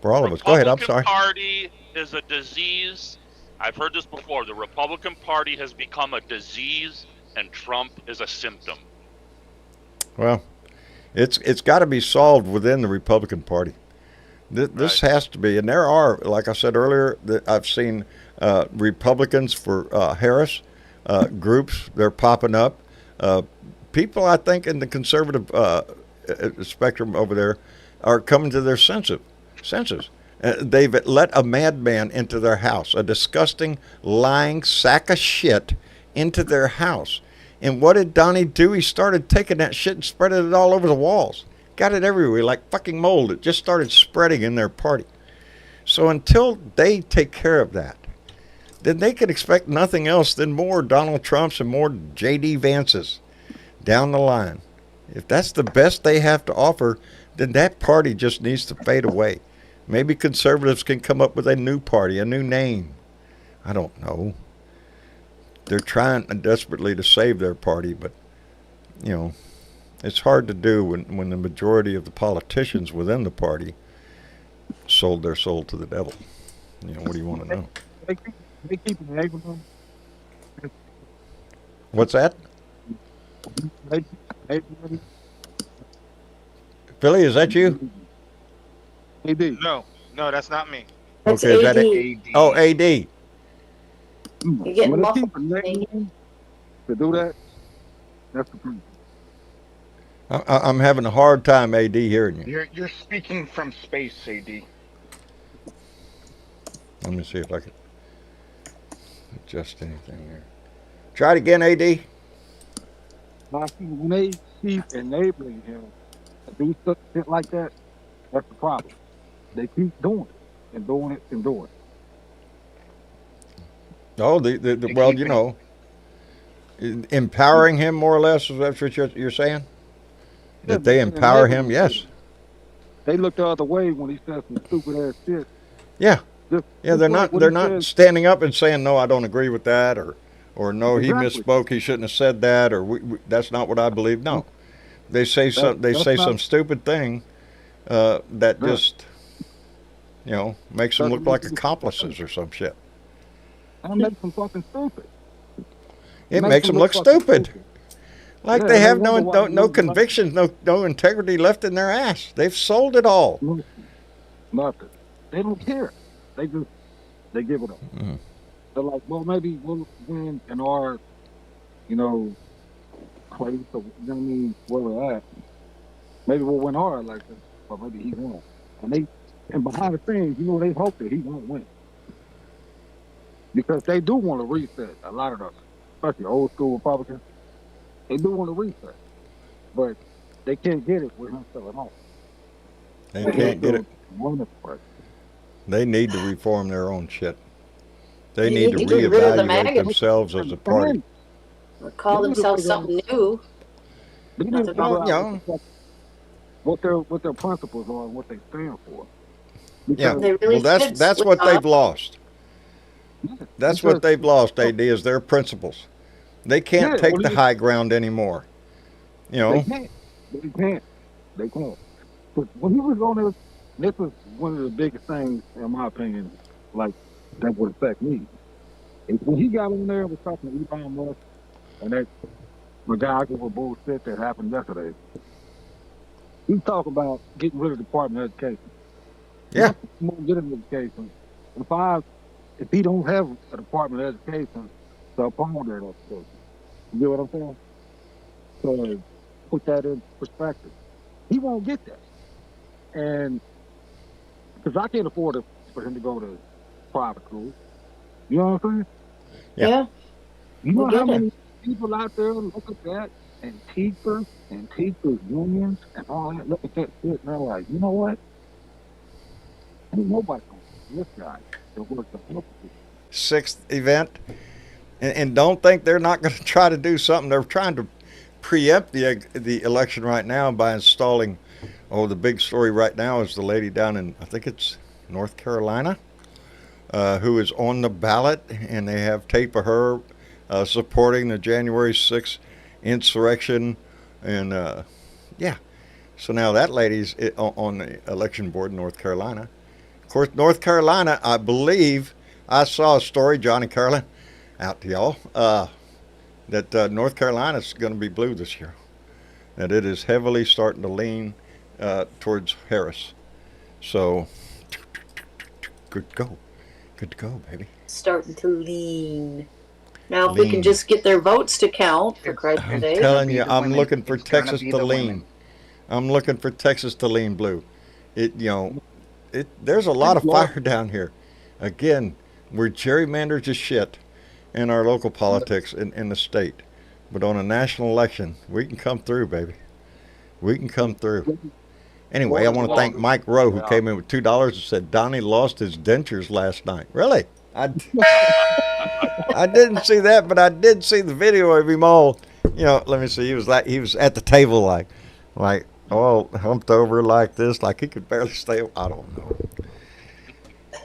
S2: for all of us. Go ahead, I'm sorry.
S7: The Republican Party is a disease. I've heard this before. The Republican Party has become a disease, and Trump is a symptom.
S2: Well, it's got to be solved within the Republican Party. This has to be, and there are, like I said earlier, that I've seen Republicans for Harris groups. They're popping up. People, I think, in the conservative spectrum over there are coming to their senses. They've let a madman into their house, a disgusting, lying sack of shit into their house. And what did Donnie do? He started taking that shit and spreading it all over the walls. Got it everywhere like fucking mold. It just started spreading in their party. So until they take care of that, then they can expect nothing else than more Donald Trumps and more J.D. Vances down the line. If that's the best they have to offer, then that party just needs to fade away. Maybe conservatives can come up with a new party, a new name. I don't know. They're trying desperately to save their party, but, you know, it's hard to do when the majority of the politicians within the party sold their soul to the devil. You know, what do you want to know?
S8: They keep enabling them.
S2: What's that?
S8: They enabling
S2: Philly, is that you?
S8: They do.
S6: No, that's not me.
S3: That's
S2: Okay, is that
S3: AD.
S2: it? Oh, AD.
S3: You get
S8: When they keep
S3: multiple
S8: enabling them to do that, that's the problem.
S2: I'm having a hard time, AD, hearing you.
S5: You're speaking from space, AD.
S2: Let me see if I can adjust anything here. Try it again, AD.
S8: When they keep enabling him to do shit like that, that's the problem. They keep doing it and doing it and doing it.
S2: Oh, well, you know, empowering him more or less, is that what you're saying? That they empower him, yes.
S8: They look the other way when he says some stupid ass shit.
S2: Yeah.
S8: Just
S2: They're
S8: like what
S2: they're
S8: he
S2: not
S8: says.
S2: standing up and saying, no, I don't agree with that, or no, he
S8: Exactly.
S2: misspoke, he shouldn't have said that, or that's not what I believe. No. They say some stupid thing that just, you know, makes them look like accomplices or some shit.
S8: That makes them fucking stupid.
S2: It makes them look
S8: fucking
S2: stupid. Like
S8: Yeah,
S2: they
S8: they
S2: have
S8: wonder why
S2: no
S8: you
S2: convictions, no integrity left in their ass. They've sold it all.
S8: Nothing. They don't care. They give it up.
S2: Mm-hmm.
S8: They're like, well, maybe we'll win in our, you know, place, or, you know what I mean, where we're at. Maybe we'll win our election, but maybe he won't. And behind the scenes, you know, they hope that he won't win. Because they do want to reset, a lot of them, especially old school Republicans. They do want to reset, but they can't get it with him still at home.
S2: They can't get it.
S8: Wonderful.
S2: They need to reform their own shit. They
S3: They
S2: need
S3: need
S2: to
S3: to get rid of the
S2: reevaluate
S3: MAGA.
S2: themselves as a party.
S3: Or call themselves something new.
S8: They need to
S3: Well,
S8: figure out what their principles are and what they stand for.
S2: Yeah,
S3: They really
S2: well,
S3: should
S2: that's
S3: switch
S2: what they've
S3: off.
S2: lost. That's what they've lost, AD, is their principles. They can't take the high ground anymore. You know?
S8: They can't. But when he was on there, this was one of the biggest things, in my opinion, like, that would affect me. And when he got on there and was talking to Elon Musk and that McGonagall bullshit that happened yesterday, he talked about getting rid of the Department of Education.
S2: Yeah.
S8: He won't get an education. If he don't have a Department of Education to uphold that education. You get what I'm saying? So put that in perspective. He won't get that. And because I can't afford for him to go to private school. You know what I'm saying?
S2: Yeah.
S8: You know
S3: We
S8: how
S3: get it.
S8: many people out there look at that and teachers unions and all that, look at that shit and they're like, you know what? Ain't nobody gonna this guy that works to help you.
S2: Sixth event. And don't think they're not going to try to do something. They're trying to preempt the election right now by installing, the big story right now is the lady down in, I think it's North Carolina, who is on the ballot, and they have tape of her supporting the January 6th insurrection. And, so now that lady's on the election board in North Carolina. Of course, North Carolina, I believe, I saw a story, Johnny Carlin, out to y'all, that North Carolina's going to be blue this year. That it is heavily starting to lean towards Harris. So, good to go. Good to go, baby.
S3: Starting to lean. Now, if we
S2: Lean.
S3: can just get their votes to count, for
S5: It's-
S3: Christ's
S2: I'm
S3: sake.
S2: telling
S5: be
S2: you,
S5: the
S2: I'm
S5: women.
S2: looking for
S5: It's gonna
S2: Texas
S5: be
S2: to
S5: the
S2: lean.
S5: women.
S2: I'm looking for Texas to lean blue. There's a lot of fire down here. Again, we're gerrymandered to shit in our local politics in the state. But on a national election, we can come through, baby. We can come through. Anyway, I want to thank Mike Rowe, who came in with $2 and said Donnie lost his dentures last night. Really? I didn't see that, but I did see the video of him all. Let me see. He was at the table like all humped over like this, like he could barely stay. I don't know.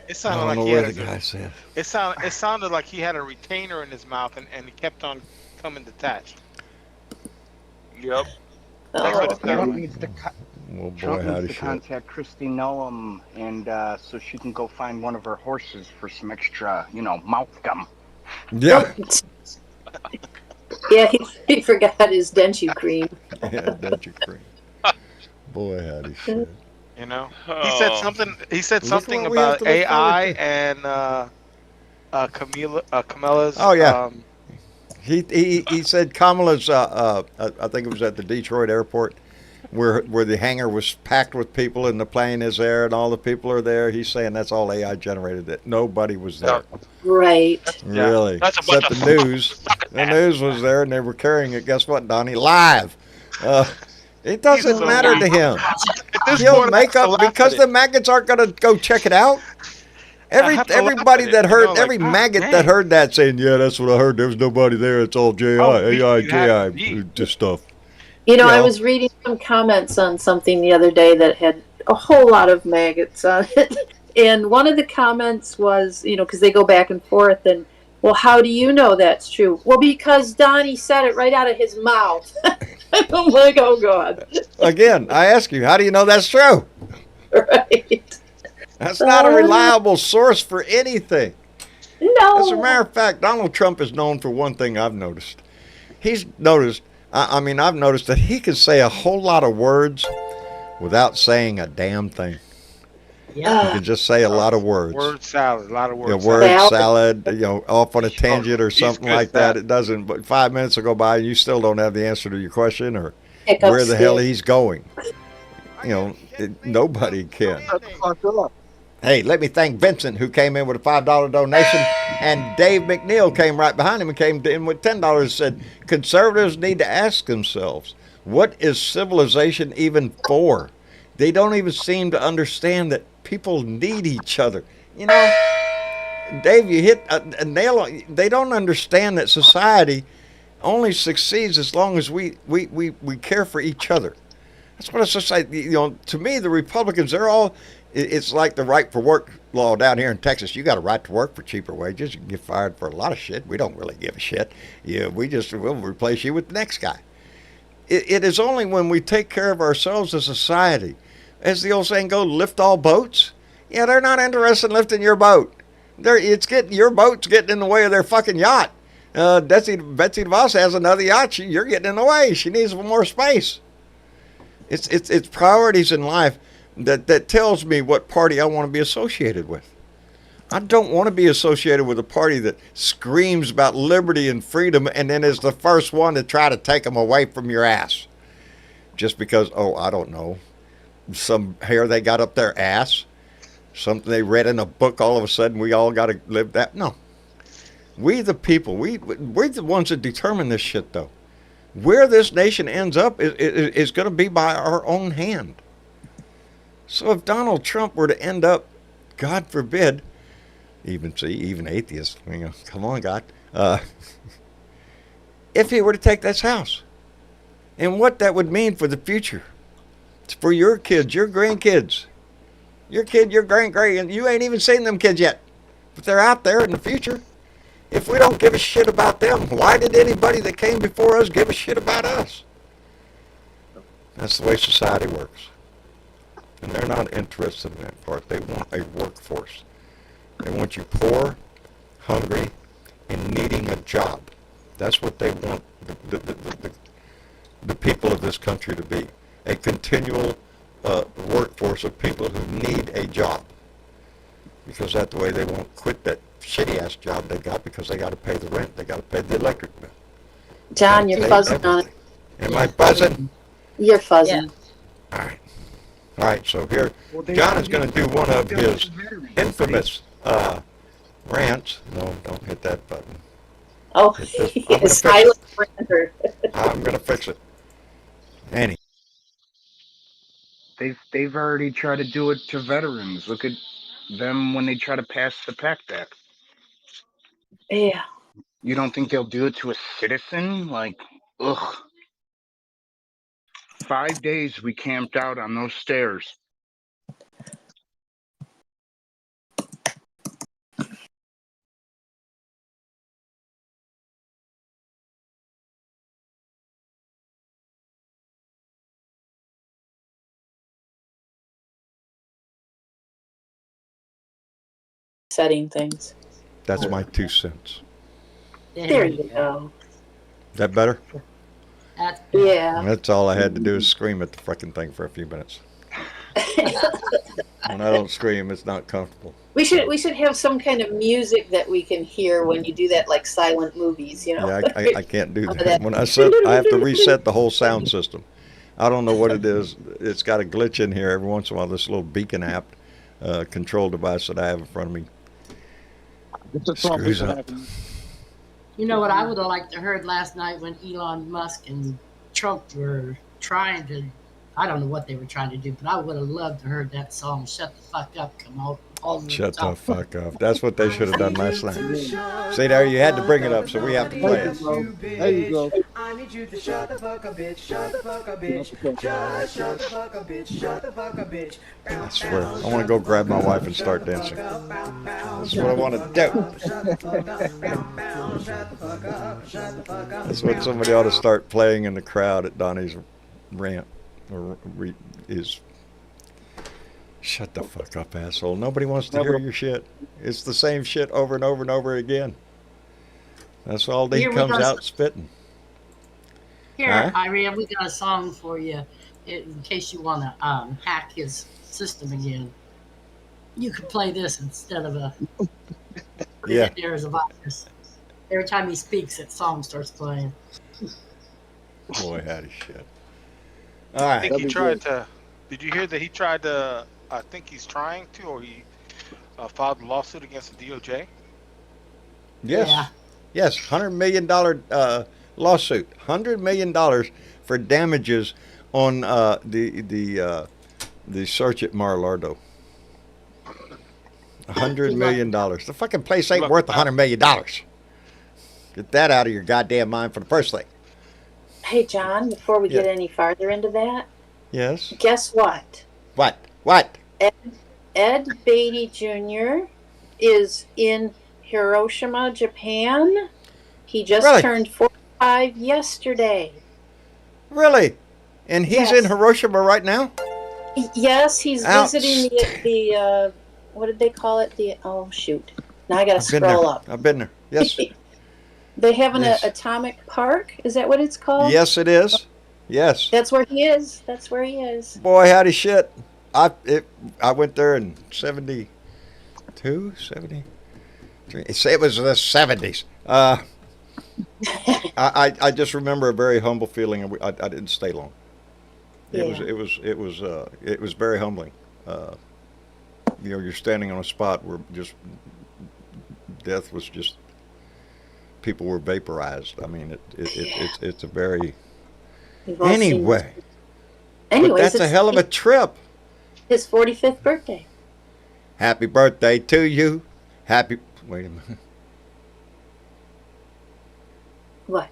S6: It
S2: I
S6: sounded
S2: don't
S6: like
S2: know
S6: he
S2: where
S6: had
S2: the guy said.
S6: It sounded like he had a retainer in his mouth and it kept on coming detached.
S7: Yep.
S6: That's what it
S3: Oh,
S6: sounded
S5: Trump
S6: like.
S5: needs to
S2: Well, boy,
S5: Trump
S2: howdy
S5: needs to
S2: shit.
S5: contact Christy Noam and so she can go find one of her horses for some extra, mouth gum.
S2: Yeah.
S3: yeah, he forgot his denture cream.
S2: Yeah, denture cream. Boy, howdy shit.
S6: You know, he said
S7: Oh.
S6: something. He said
S2: Look
S6: something
S2: what we have
S6: about
S2: to look
S6: AI
S2: forward
S6: and Camilla's.
S2: Oh, yeah. He said Kamala's. I think it was at the Detroit airport, where the hangar was packed with people and the plane is there and all the people are there. He's saying that's all AI generated. That nobody was there.
S3: Right.
S6: Yeah.
S2: Really.
S7: That's a bunch
S2: Except
S7: of
S2: the news. The news was there and they were carrying it. Guess what, Donnie? Live. It doesn't
S6: So
S2: matter to him.
S6: At this
S2: He'll
S6: point, I
S2: make
S6: have to
S2: up
S6: laugh
S2: because
S6: at
S2: the
S6: it.
S2: maggots aren't going to go check it out.
S6: I have to laugh
S2: Everybody
S6: at
S2: that
S6: it,
S2: heard,
S6: like,
S2: every
S6: God
S2: maggot
S6: dang.
S2: that heard that saying, yeah, that's what I heard. There was nobody there. It's all JI,
S6: How weak
S2: AI,
S6: you have to
S2: JI,
S6: be.
S2: just stuff.
S3: I
S2: Yeah.
S3: was reading some comments on something the other day that had a whole lot of maggots on it. And one of the comments was, because they go back and forth, and, well, how do you know that's true? Well, because Donnie said it right out of his mouth. I'm like, oh, God.
S2: Again, I ask you, how do you know that's true?
S3: Right.
S2: That's not a reliable source for anything.
S3: No.
S2: As a matter of fact, Donald Trump is known for one thing I've noticed. He's noticed, I've noticed that he can say a whole lot of words without saying a damn thing. He
S4: Yeah.
S2: can just say a lot of words.
S6: Word salad, a lot of
S2: You know,
S6: words.
S2: word
S3: Salad.
S2: salad, off on a tangent or
S6: He's
S2: something
S6: good
S2: like
S6: at
S2: that.
S6: that.
S2: It doesn't, but 5 minutes will go by and you still don't have the answer to your question or
S3: Pick up
S2: where the hell
S3: stick.
S2: he's going. Nobody can.
S8: Shut the fuck up.
S2: Hey, let me thank Vincent, who came in with a $5 donation, and Dave McNeil came right behind him and came in with $10 and said, conservatives need to ask themselves, what is civilization even for? They don't even seem to understand that people need each other. Dave, you hit a nail on. They don't understand that society only succeeds as long as we care for each other. That's what a society, to me, the Republicans, they're all, it's like the right for work law down here in Texas. You got a right to work for cheaper wages. You can get fired for a lot of shit. We don't really give a shit. We'll replace you with the next guy. It is only when we take care of ourselves as a society, as the old saying goes, lift all boats. Yeah, they're not interested in lifting your boat. Your boat's getting in the way of their fucking yacht. Betsy DeVos has another yacht. You're getting in the way. She needs more space. It's priorities in life that tells me what party I want to be associated with. I don't want to be associated with a party that screams about liberty and freedom and then is the first one to try to take them away from your ass. Just because, I don't know, some hair they got up their ass, something they read in a book, all of a sudden we all got to live that. No. We the people, we're the ones that determine this shit, though. Where this nation ends up is going to be by our own hand. So if Donald Trump were to end up, God forbid, even atheists, come on, God, if he were to take this house, and what that would mean for the future, it's for your kids, your grandkids, your kid, your grand, and you ain't even seen them kids yet, but they're out there in the future. If we don't give a shit about them, why did anybody that came before us give a shit about us? That's the way society works. And they're not interested in that part. They want a workforce. They want you poor, hungry, and needing a job. That's what they want the people of this country to be. A continual workforce of people who need a job. Because that way they won't quit that shitty-ass job they got because they got to pay the rent, they got to pay the electric bill.
S3: John, you're fuzzing on it.
S2: Am I buzzing?
S3: You're fuzzing.
S2: All right. All right, so here, John is going to do one of his infamous rants. No, don't hit that button.
S3: Oh,
S2: Hit this.
S3: his silent ranter.
S2: I'm going to fix it. Annie.
S5: They've already tried to do it to veterans. Look at them when they try to pass the PACT Act.
S3: Yeah.
S5: You don't think they'll do it to a citizen? Like, ugh. 5 days we camped out on those stairs.
S3: Setting things.
S2: That's my 2 cents.
S3: There you go.
S2: Is that better?
S4: That's
S3: Yeah.
S2: That's all I had to do is scream at the frickin' thing for a few minutes. When I don't scream, it's not comfortable.
S3: We should have some kind of music that we can hear when you do that, like silent movies, you know.
S2: Yeah, I can't do that. When I have to reset the whole sound system. I don't know what it is. It's got a glitch in here every once in a while. This little beacon app control device that I have in front of me screws up.
S4: You know what I would have liked to heard last night when Elon Musk and Trump were trying to, I don't know what they were trying to do, but I would have loved to heard that song, Shut the Fuck Up, come out.
S2: Shut the fuck up. That's what they should have done last night. See there, you had to bring it up, so we have to play it.
S8: There you go.
S9: I need you to shut the fuck up, bitch. Shut the fuck up, bitch. Just shut the fuck up, bitch. Shut the fuck up, bitch.
S2: I swear, I want to go grab my wife and start dancing. That's what I want to do. That's what somebody ought to start playing in the crowd at Donnie's rant. Is shut the fuck up, asshole. Nobody wants to hear your shit. It's the same shit over and over and over again. That's all he comes out spitting.
S4: Here,
S2: Huh?
S4: Irene, we got a song for you in case you want to hack his system again. You could play this instead of a
S2: Yeah.
S4: There's a virus. Every time he speaks, that song starts playing.
S2: Boy, howdy shit. All
S6: I
S2: right.
S6: think he tried to. Did you hear that he tried to? I think he's trying to, or he filed a lawsuit against the DOJ.
S2: Yes.
S4: Yeah.
S2: Yes. $100 million lawsuit. $100 million for damages on the search at Mar-a-Lago. $100 million. The fucking place ain't worth $100 million. Get that out of your goddamn mind for the first thing.
S3: Hey, John, before we get any farther into that,
S2: Yes.
S3: guess what?
S2: What?
S3: Ed Beatty Jr. is in Hiroshima, Japan. He just
S2: Really?
S3: turned 45 yesterday.
S2: Really? And he's
S3: Yes.
S2: in Hiroshima right now?
S3: Yes, he's visiting the what did they call it? Oh, shoot. Now I got to
S2: I've been there.
S3: scroll up.
S2: I've been there. Yes.
S3: They have an
S2: Yes.
S3: atomic park. Is that what it's called?
S2: Yes, it is. Yes.
S3: That's where he is. That's where he is.
S2: Boy, howdy shit. I went there in 72, 73. It was the 70s. I just remember a very humble feeling. I didn't stay long. It was very humbling. You're standing on a spot where just death was just, people were vaporized. I mean, it's a very,
S3: We've all seen
S2: anyway.
S3: this. Anyways,
S2: But that's a
S3: it's
S2: hell of a trip.
S3: his 45th birthday.
S2: Happy birthday to you. Wait a minute.
S3: What?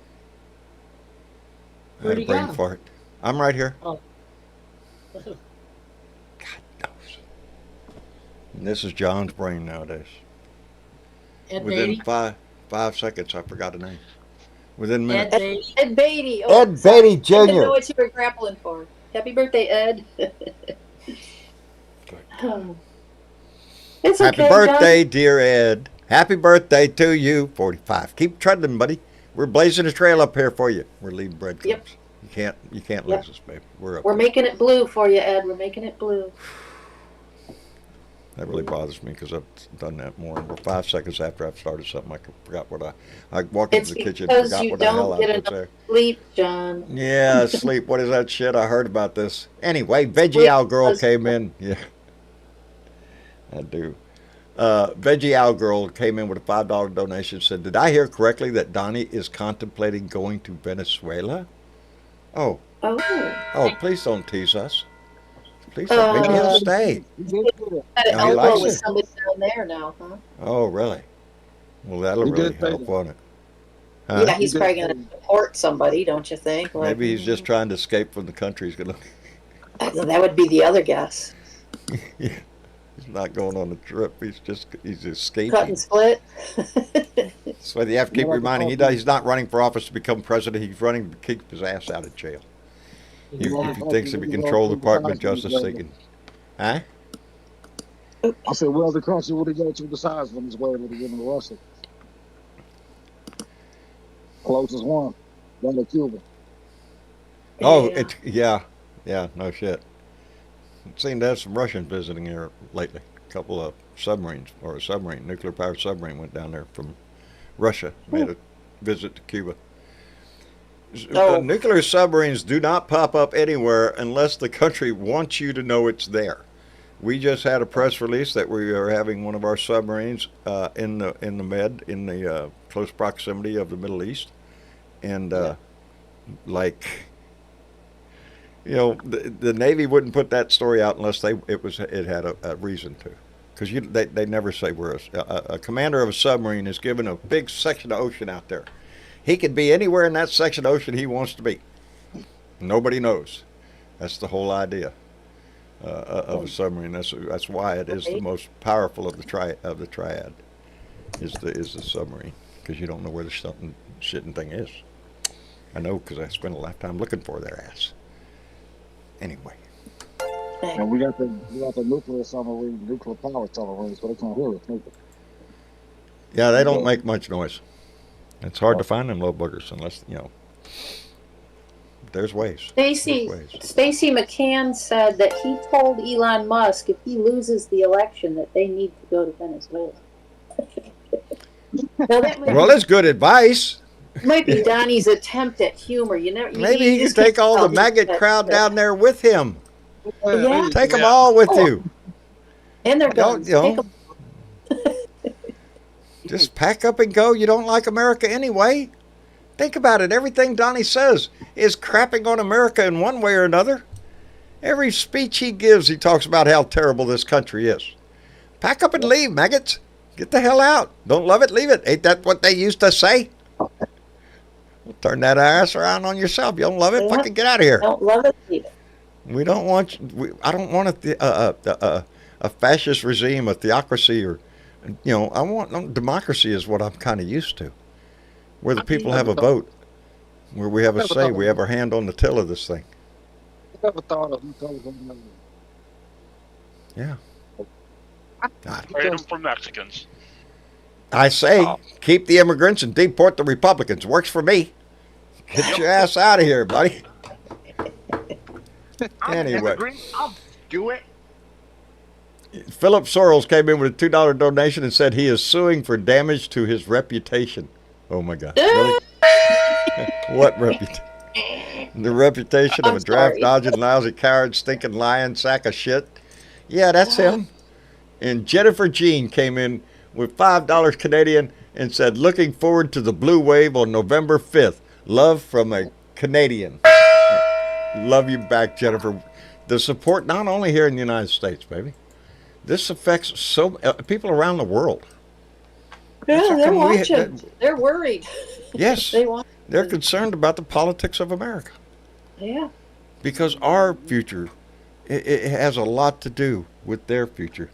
S2: I had a brain fart. I'm right here.
S4: Oh.
S2: God knows. And this is John's brain nowadays.
S4: Ed
S2: Within
S4: Beatty.
S2: 5 seconds, I forgot a name. Within
S4: Ed
S2: minutes.
S4: Beatty.
S3: Ed Beatty.
S2: Ed
S3: sorry.
S2: Beatty Jr.
S3: I didn't know what you were grappling for. Happy birthday, Ed. It's
S2: Happy
S3: okay,
S2: birthday, dear Ed. Happy birthday to you. 45. Keep treading, buddy. We're blazing a trail up here for you. We're leaving breadcrumbs.
S3: Yep.
S2: You can't
S3: Yep.
S2: lose us, babe. We're up.
S3: We're making it blue for you, Ed. We're making it blue.
S2: That really bothers me because I've done that more and more. 5 seconds after I've started something, I forgot what I walked
S3: It's
S2: into the kitchen,
S3: because
S2: forgot
S3: you
S2: what the hell
S3: don't
S2: I
S3: get
S2: put
S3: enough
S2: there.
S3: sleep, John.
S2: Yeah, sleep. What is that shit? I heard about this. Anyway, Veggie
S3: Sleep
S2: Owl Girl
S3: was-
S2: came in. Yeah, I do. Veggie Owl Girl came in with a $5 donation. Said, "Did I hear correctly that Donnie is contemplating going to Venezuela?" Oh,
S3: Oh.
S2: please don't tease us. Please don't. Maybe he'll stay.
S3: Had an
S2: No, he
S3: elbow
S2: likes
S3: with
S2: it.
S3: somebody down there now, huh?
S2: Oh, really? Well, that'll
S8: He
S2: really
S8: did say
S2: help,
S8: that.
S2: won't it? Huh?
S3: Yeah, he's probably going to support somebody, don't you think? Like,
S2: Maybe he's just trying to escape from the country. He's gonna.
S3: that would be the other guess.
S2: Yeah, he's not going on a trip. He's escaping.
S3: Cut and split.
S2: That's why you have to keep reminding. He's not running for office to become president. He's running to keep his ass out of jail. If he thinks if he control the Department of Justice, they can. Huh?
S8: I said, well, the country would have go to besides Venezuela to get in Russia. Closest one, down to Cuba.
S2: Oh,
S3: Yeah.
S2: yeah, no shit. It seemed to have some Russians visiting here lately. A couple of submarines, or a submarine, nuclear powered submarine went down there from Russia, made a visit to Cuba.
S3: Oh.
S2: Nuclear submarines do not pop up anywhere unless the country wants you to know it's there. We just had a press release that we are having one of our submarines in the close proximity of the Middle East, and like, you know, the Navy wouldn't put that story out unless it had a reason to, because they never say where a commander of a submarine is given a big section of ocean out there. He could be anywhere in that section of ocean he wants to be. Nobody knows. That's the whole idea of a submarine. That's why it is the most powerful of the triad. Is the submarine, because you don't know where the shitting thing is. I know because I spent a lifetime looking for their ass. Anyway.
S8: And we got the nuclear submarine, nuclear power submarines, but they can't hear us.
S2: Yeah, they don't make much noise. It's hard to find them little boogers unless, you know, there's ways.
S3: Stacey McCann said that he told Elon Musk if he loses the election that they need to go to Venezuela. Now that
S2: Well, that's good advice.
S3: might be Donnie's attempt at humor.
S2: Maybe he can take all the maggot crowd down there with him.
S3: Yeah.
S2: Take them all with you.
S3: And their guns.
S2: You know,
S3: Take 'em.
S2: just pack up and go. You don't like America anyway. Think about it. Everything Donnie says is crapping on America in one way or another. Every speech he gives, he talks about how terrible this country is. Pack up and leave, maggots. Get the hell out. Don't love it, leave it. Ain't that what they used to say? Turn that ass around on yourself. You don't love it?
S3: Yeah.
S2: Fucking get out of here.
S3: Don't love it, leave it.
S2: We don't want. I don't want a fascist regime, a theocracy, or, you know, I want democracy is what I'm kind of used to, where the people have a vote, where we have a say, we have our hand on the till of this thing.
S8: I never thought of him.
S2: Yeah. God.
S7: Freedom from Mexicans.
S2: I say, keep the immigrants and deport the Republicans. Works for me. Get your ass out of here, buddy. Anyway.
S10: I'll do it.
S2: Philip Sorrells came in with a $2 donation and said he is suing for damage to his reputation. Oh my God. Really? What reputation? The reputation of a draft-dodging, lousy, coward, stinking, lying sack of shit? Yeah, that's him. And Jennifer Jean came in with $5 Canadian and said, looking forward to the blue wave on November 5th. Love from a Canadian. Love you back, Jennifer. The support not only here in the United States, baby. This affects people around the world.
S3: Yeah, they're watching. They're worried.
S2: Yes. They're concerned about the politics of America.
S3: Yeah.
S2: Because our future, it has a lot to do with their future.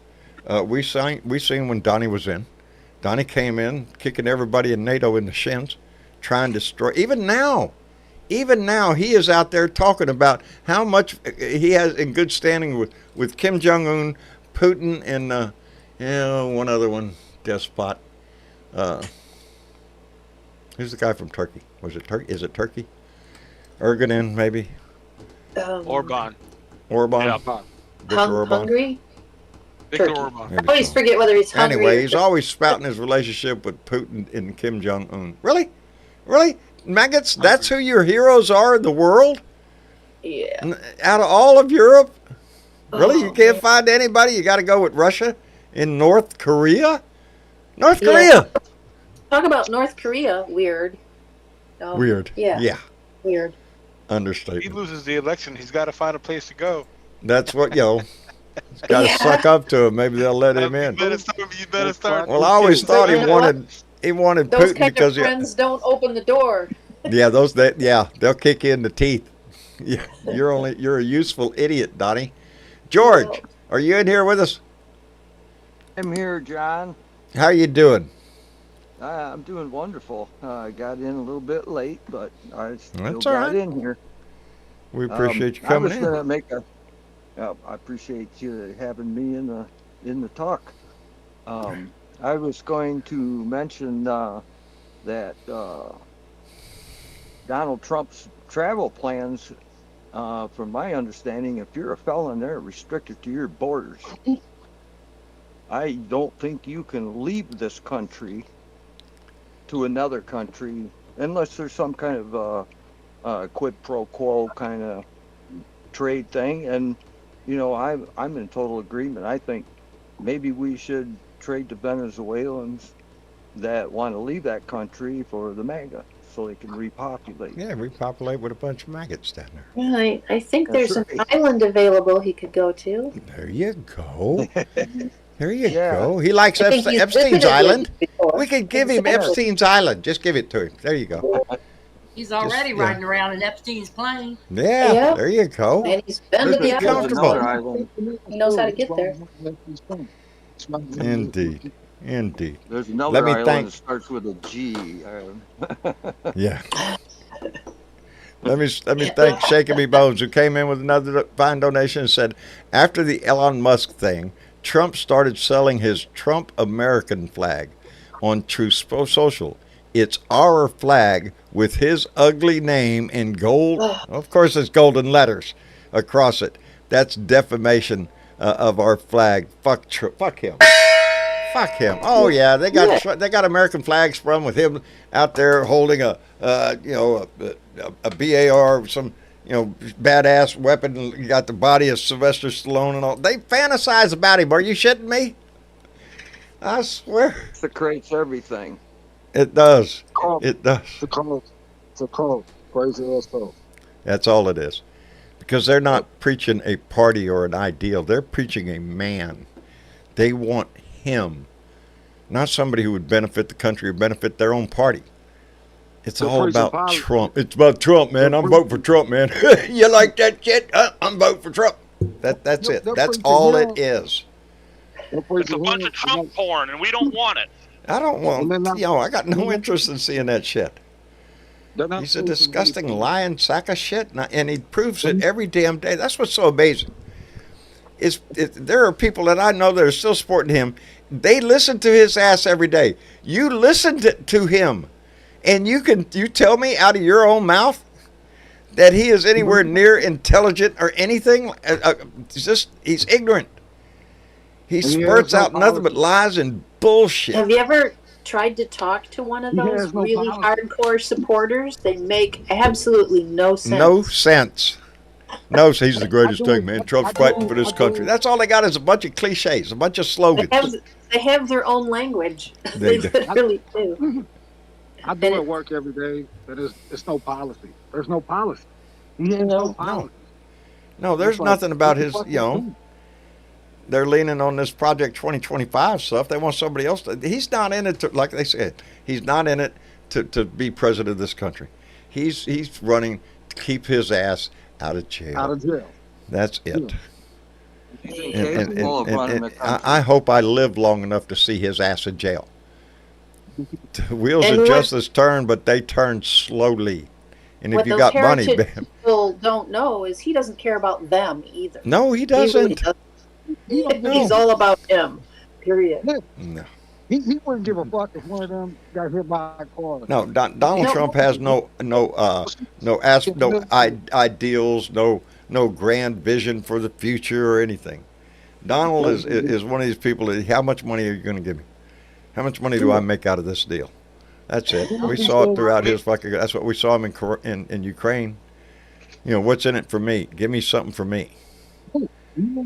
S2: We seen when Donnie was in. Donnie came in, kicking everybody in NATO in the shins, trying to destroy. Even now, he is out there talking about how much he has in good standing with Kim Jong-un, Putin, and one other one, despot. Who's the guy from Turkey? Was it Turkey? Is it Turkey? Ergonin, maybe.
S6: Orban.
S2: Orban.
S6: Yeah.
S2: Viktor Orban.
S3: Hungry?
S6: Viktor
S3: Turkey.
S6: Orban.
S2: Maybe
S3: I always
S2: so.
S3: forget whether he's hungry.
S2: Anyway,
S3: or
S2: he's
S3: just-
S2: always spouting his relationship with Putin and Kim Jong-un. Really? Really? Maggots, that's who your heroes are in the world?
S3: Yeah.
S2: Out of all of Europe? Really? You
S3: Oh,
S2: can't
S3: man.
S2: find anybody? You got to go with Russia and North Korea? North
S3: Yeah.
S2: Korea!
S3: Talk about North Korea. Weird.
S2: Weird.
S3: Yeah.
S2: Yeah.
S3: Weird.
S6: He
S2: Understatement.
S6: loses the election. He's got to find a place to go.
S2: That's what, he's got to
S3: Yeah.
S2: suck up to him. Maybe they'll let him in.
S6: You better start.
S2: Well, I always thought
S3: you know what?
S2: he wanted
S3: Those
S2: Putin
S3: kind
S2: because
S3: of friends don't open the door.
S2: they'll kick you in the teeth. Yeah, you're a useful idiot, Donnie. George,
S3: Well,
S2: are you in here with us?
S10: I'm here, John.
S2: How you doing?
S10: I'm doing wonderful. I got in a little bit late, but I still
S2: That's all
S10: got
S2: right.
S10: in here.
S2: We appreciate you coming
S10: I was
S2: in.
S10: gonna make a. I appreciate you having me in the talk. I was going to mention that Donald Trump's travel plans, from my understanding, if you're a felon, they're restricted to your borders. I don't think you can leave this country to another country unless there's some kind of quid pro quo kind of trade thing. And I'm in total agreement. I think maybe we should trade to Venezuelans that want to leave that country for the MAGA so they can repopulate.
S2: Yeah, repopulate with a bunch of maggots down there.
S3: Well, I think
S10: That's
S3: there's an
S10: right.
S3: island available he could go to.
S2: There you go. There you
S10: Yeah.
S2: go. He likes
S3: I think he's
S2: Epstein's
S3: visited
S2: Island.
S3: it before.
S2: We could give him
S3: Exactly.
S2: Epstein's Island. Just give it to him. There you go.
S4: He's already
S2: yeah.
S4: riding around in Epstein's plane.
S2: Yeah,
S3: Yeah.
S2: there you go.
S3: And he's been to
S2: Just be
S3: the
S2: comfortable.
S3: island. He knows how to get there.
S2: Indeed. Indeed.
S10: There's another
S2: Let me
S10: island
S2: thank-
S10: that starts with a G.
S2: Yeah. Let me thank Shaking Me Bones, who came in with another fine donation and said, after the Elon Musk thing, Trump started selling his Trump American flag on Truth Social. It's our flag with his ugly name in gold. Of course, it's golden letters across it. That's defamation of our flag. Fuck him. Fuck him. Oh yeah, they got American flags from with him out there holding a BAR, some badass weapon. You got the body of Sylvester Stallone and all. They fantasize about him. Are you shitting me? I swear
S10: Secretes everything.
S2: it does.
S8: Call.
S2: It does.
S8: It's a call. Crazy ass call.
S2: That's all it is. Because they're not preaching a party or an ideal. They're preaching a man. They want him, not somebody who would benefit the country or benefit their own party. It's
S8: They're
S2: all
S8: preaching
S2: about
S8: politics.
S2: Trump. It's about Trump, man. I'm voting for Trump, man. You like that shit? I'm voting for Trump. That's it.
S8: They're
S2: That's
S8: preaching
S2: all
S8: him.
S2: it is.
S7: It's a bunch of Trump porn, and we don't want it.
S2: I don't want, I got no interest in seeing that shit. He's a disgusting lying sack of shit, and he proves it every damn day. That's what's so amazing. There are people that I know that are still supporting him. They listen to his ass every day. You listen to him, and you tell me out of your own mouth that he is anywhere near intelligent or anything. He's ignorant. He spurts out nothing but lies and bullshit.
S3: Have you ever tried to talk to one of
S8: He
S3: those
S8: has no
S3: really
S8: policy.
S3: hardcore supporters? They make absolutely no sense.
S2: No sense. No, he's the greatest thing, man. Trump's fighting for this country. That's all they got is a bunch of cliches, a bunch of slogans.
S3: They have their own language.
S2: They
S3: They
S2: do.
S3: literally do.
S8: I do at work every day, but it's no policy. There's no policy. He has no policy.
S2: No, there's
S8: It's like,
S2: nothing about
S8: what the
S2: his,
S8: fuck is he?
S2: they're leaning on this Project 2025 stuff. They want somebody else to, he's not in it to, like they said, he's not in it to be president of this country. He's running to keep his ass out of jail.
S8: Out of jail.
S2: That's it.
S10: He's
S2: And
S10: incapable of running the country.
S2: I hope I live long enough to see his ass in jail. The wheels
S3: And
S2: of
S3: what-
S2: justice turn, but they turn slowly. And if
S3: What
S2: you
S3: those
S2: got money,
S3: heritage people don't know is he doesn't care about them either.
S2: no, he
S3: He really
S2: doesn't.
S3: doesn't. He's all about him. Period.
S2: No.
S8: He wouldn't give a fuck if one of them got hit by a car.
S2: No, Donald Trump has no ideals, no grand vision for the future or anything. Donald is one of these people that, how much money are you going to give me? How much money do I make out of this deal? That's it. We saw it throughout his fucking. That's what we saw him in Ukraine. You know, what's in it for me? Give me something for me.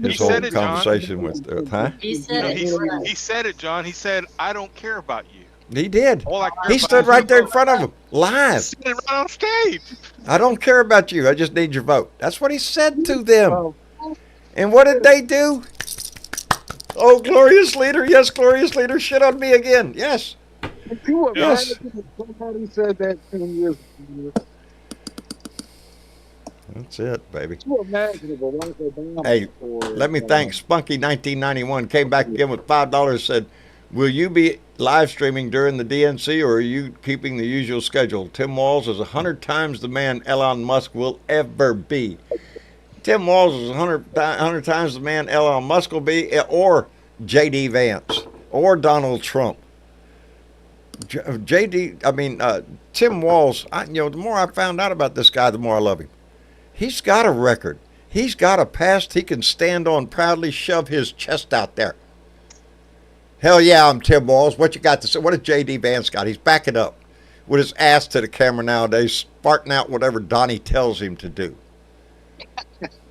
S2: His whole
S6: said it, John.
S2: conversation with,
S4: He said it.
S6: He said it, John. He said, "I don't care about you."
S2: He did.
S6: All I care
S2: He
S6: about
S2: stood
S6: is
S2: right
S6: your
S2: there in
S6: vote.
S2: front of him, live.
S6: He said it right on stage.
S2: I don't care about you. I just need your vote. That's what he said to them. And what did they do? Oh, glorious leader. Yes, glorious leader. Shit on me again. Yes. Yes.
S8: Somebody said that 10 years ago.
S2: That's it, baby.
S8: It's imaginable. Like Obama
S2: Hey,
S8: or,
S2: let me thank Spunky 1991. Came back again with $5. Said, will you be live streaming during the DNC or are you keeping the usual schedule? Tim Walz is 100 times the man Elon Musk will ever be. Tim Walz is 100 times the man Elon Musk will be, or J.D. Vance, or Donald Trump. Tim Walz, the more I found out about this guy, the more I love him. He's got a record. He's got a past he can stand on, proudly shove his chest out there. Hell yeah, I'm Tim Walz. What you got to say? What has J.D. Vance got? He's backing up with his ass to the camera nowadays, sparking out whatever Donnie tells him to do.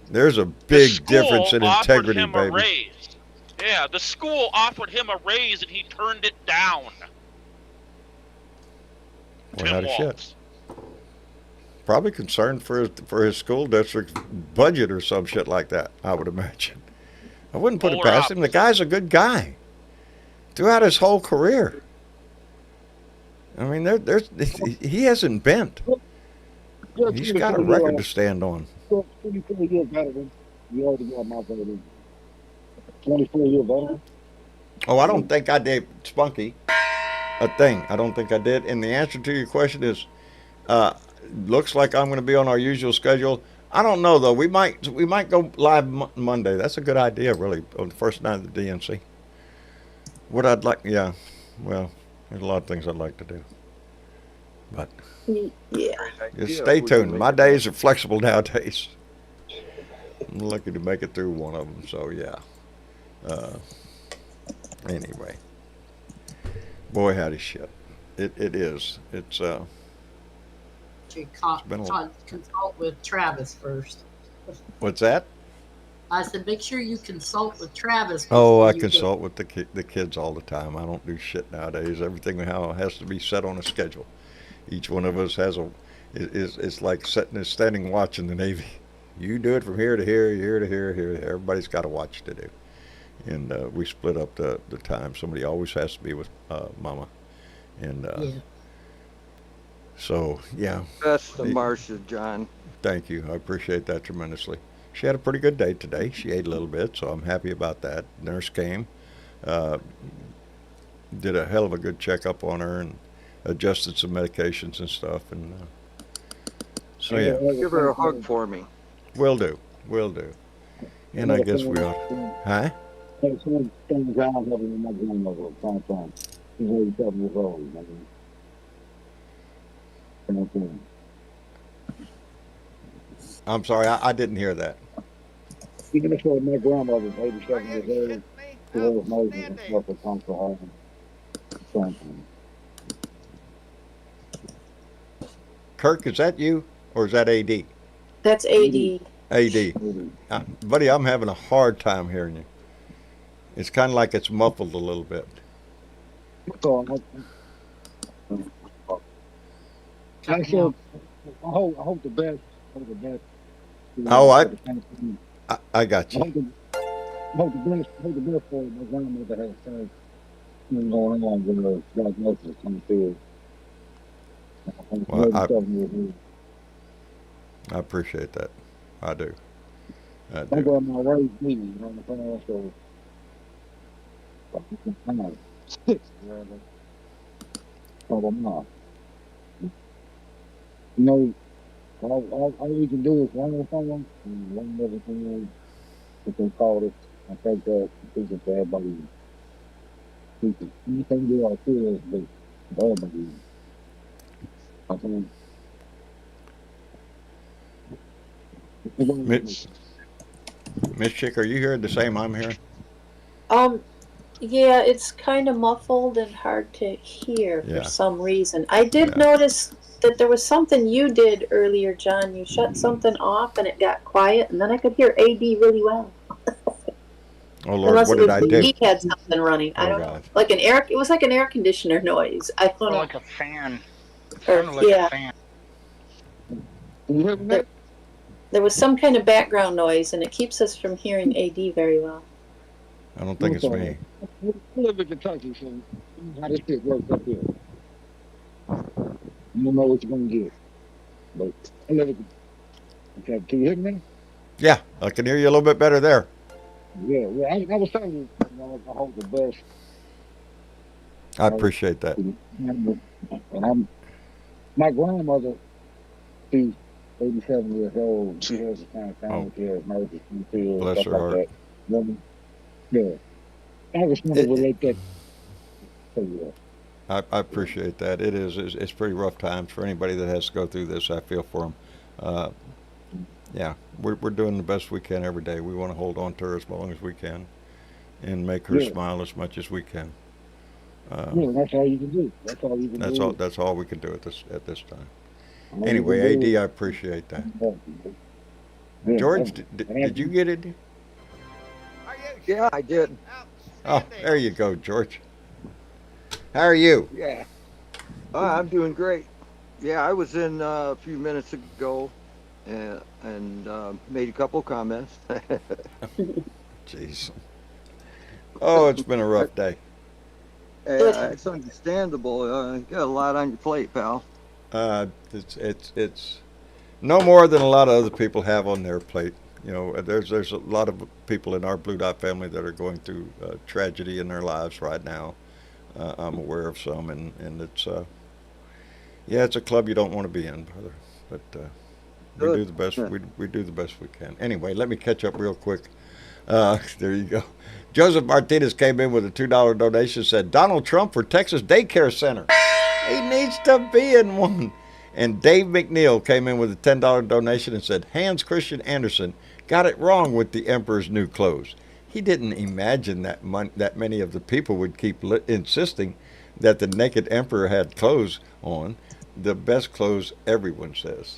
S2: There's a big difference in integrity,
S7: him
S2: baby.
S7: A raise. Yeah, the school offered him a raise and he turned it down.
S2: Well, how the shit. Probably concerned for his school district's budget or some shit like that, I would imagine. I wouldn't put it past him. The guy's a good guy throughout his whole career. I mean, he hasn't bent. He's got a record to stand on.
S8: 24 years veteran. You already got my vote. 24 years veteran.
S2: Oh, I don't think I did, Spunky, a thing. I don't think I did. And the answer to your question is, looks like I'm going to be on our usual schedule. I don't know though. We might go live Monday. That's a good idea, really, on the first night of the DNC. What I'd like, yeah. Well, there's a lot of things I'd like to do, but
S3: Yeah.
S2: just stay tuned. My days are flexible nowadays. I'm lucky to make it through one of them. So yeah. Anyway, boy, howdy shit. It is. It's
S4: consult with Travis first.
S2: What's that?
S4: I said, make sure you consult with Travis.
S2: Oh, I consult with the kids all the time. I don't do shit nowadays. Everything has to be set on a schedule. Each one of us has it's like standing watch in the Navy. You do it from here to here, here to here, here to here. Everybody's got a watch to do. And we split up the time. Somebody always has to be with Mama. And so, yeah.
S10: Best to Marcia, John.
S2: Thank you. I appreciate that tremendously. She had a pretty good day today. She ate a little bit, so I'm happy about that. Nurse came, did a hell of a good checkup on her and adjusted some medications and stuff. And so, yeah.
S10: Give her a hug for me.
S2: Will do. And I guess we ought. Huh?
S8: Well,
S2: I'm sorry, I didn't hear that.
S8: Even if my grandmother's 87 years old, who was and stuff that comes to her.
S2: Kirk, is that you or is that AD?
S3: That's AD.
S2: AD. Buddy, I'm having a hard time hearing you. It's kind of like it's muffled a little bit.
S8: I hope the best.
S2: Oh, I got you.
S8: I hope the best for my grandmother has said going on with the diagnosis coming through.
S2: Well, I appreciate that. I do.
S8: I got my raised me, you know what I'm saying? So, I'm six, so I'm not. You know, all we can do is learn from them and learn everything what they call it. I think that teaching to everybody Anything do I feel is bad. I think
S2: Miss Chick, are you hearing the same I'm hearing?
S3: Yeah, it's kind of muffled and hard to hear
S2: Yeah.
S3: for some reason. I did
S2: Yeah.
S3: notice that there was something you did earlier, John. You shut something off and it got quiet, and then I could hear AD really well.
S2: Oh Lord,
S3: Unless
S2: what
S3: it
S2: did
S3: was
S2: I do?
S3: he had something running. I
S2: Oh
S3: don't know.
S2: God.
S3: Like it was like an air conditioner noise. I don't
S5: Or
S3: know.
S5: like a fan. It
S3: Or,
S5: sounded like
S3: yeah.
S5: a fan.
S8: you hear me now?
S3: There was some kind of background noise, and it keeps us from hearing AD very well.
S2: I don't think it's me.
S8: I live in Kentucky, so you know how this shit works up here. You don't know what you're gonna get. But I live in okay, can you hear me now?
S2: Yeah, I can hear you a little bit better there.
S8: Yeah, I was telling you, I hold the best.
S2: I appreciate that.
S8: And my grandmother, she's 87 years old. She has a kind of family care, emergency care,
S2: Bless
S8: stuff
S2: her
S8: like
S2: heart.
S8: that. Yeah. I just want to relate that to you.
S2: I appreciate that. It's pretty rough times for anybody that has to go through this. I feel for them. Yeah, we're doing the best we can every day. We want to hold on to her as long as we can, and make her smile as much as we can.
S8: Yeah, that's all you can do. That's all you can do.
S2: That's all we can do at this time. Anyway, AD, I appreciate that.
S8: Yeah,
S2: George, did you get it?
S10: Yeah, I did.
S2: Oh, there you go, George. How are you?
S10: Yeah. I'm doing great. Yeah, I was in a few minutes ago and made a couple comments.
S2: Jeez. Oh, it's been a rough day.
S10: It's understandable. You got a lot on your plate, pal.
S2: It's no more than a lot of other people have on their plate. You know, there's a lot of people in our Blue Dot family that are going through tragedy in their lives right now. I'm aware of some, and it's yeah, it's a club you don't want to be in, brother. But we do the best. We do the best we can. Anyway, let me catch up real quick. There you go. Joseph Martinez came in with a $2 donation. Said Donald Trump for Texas Daycare Center. He needs to be in one. And Dave McNeil came in with a $10 donation and said Hans Christian Andersen got it wrong with the emperor's new clothes. He didn't imagine that many of the people would keep insisting that the naked emperor had clothes on, the best clothes, everyone says.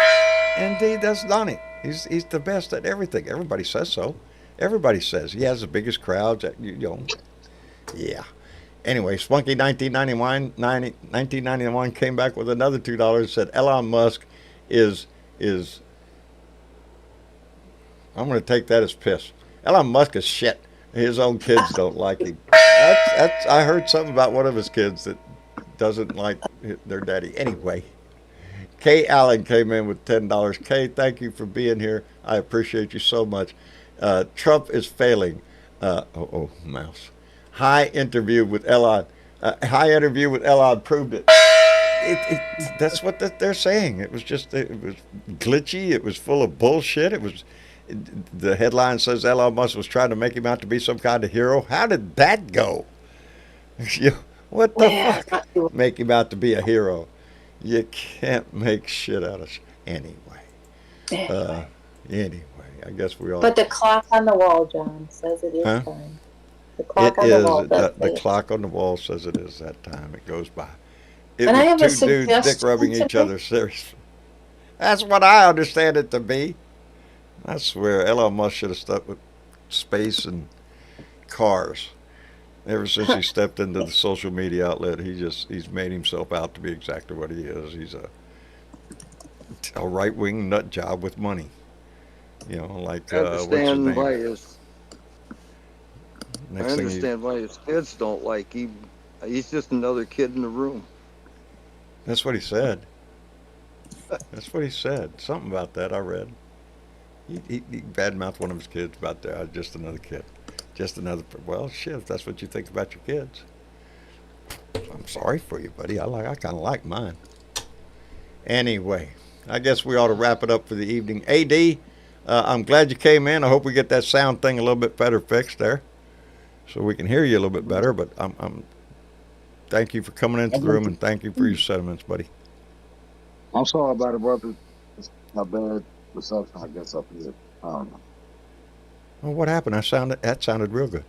S2: Indeed, that's Donnie. He's the best at everything. Everybody says so. Everybody says he has the biggest crowds. Yeah. Anyway, Spunky 1991 came back with another $2 and said Elon Musk is I'm going to take that as piss. Elon Musk is shit. His own kids don't like him. I heard something about one of his kids that doesn't like their daddy. Anyway, Kay Allen came in with $10. Kay, thank you for being here. I appreciate you so much. Trump is failing. Mouse. High interview with Elon proved it. That's what they're saying. It was glitchy. It was full of bullshit. The headline says Elon Musk was trying to make him out to be some kind of hero. How did that go? What the fuck? Make him out to be a hero. You can't make shit out of anyway. Anyway, I guess we all.
S3: But the clock on the wall, John, says it is time. The clock on the wall.
S2: The clock on the wall says it is that time. It goes by. It
S3: and I have
S2: was two dudes dick rubbing each other seriously. That's what I understand it to be. I swear, Elon Musk should have stuck with space and cars. Ever since he stepped into the social media outlet, he's made himself out to be exactly what he is. He's a right-wing nut job with money. You know, like
S10: I understand why his kids don't like him. He's just another kid in the room.
S2: That's what he said. That's what he said. Something about that I read. He badmouthed one of his kids about that. Just another kid. Just another. Well, shit. If that's what you think about your kids, I'm sorry for you, buddy. I kind of like mine. Anyway, I guess we ought to wrap it up for the evening. AD, I'm glad you came in. I hope we get that sound thing a little bit better fixed there, so we can hear you a little bit better. But I'm Thank you for coming into the room, and thank you for your sentiments, buddy.
S8: I'm sorry about it, brother. It's my bad reception, I guess, up here. I don't know.
S2: Well, what happened? That sounded real good.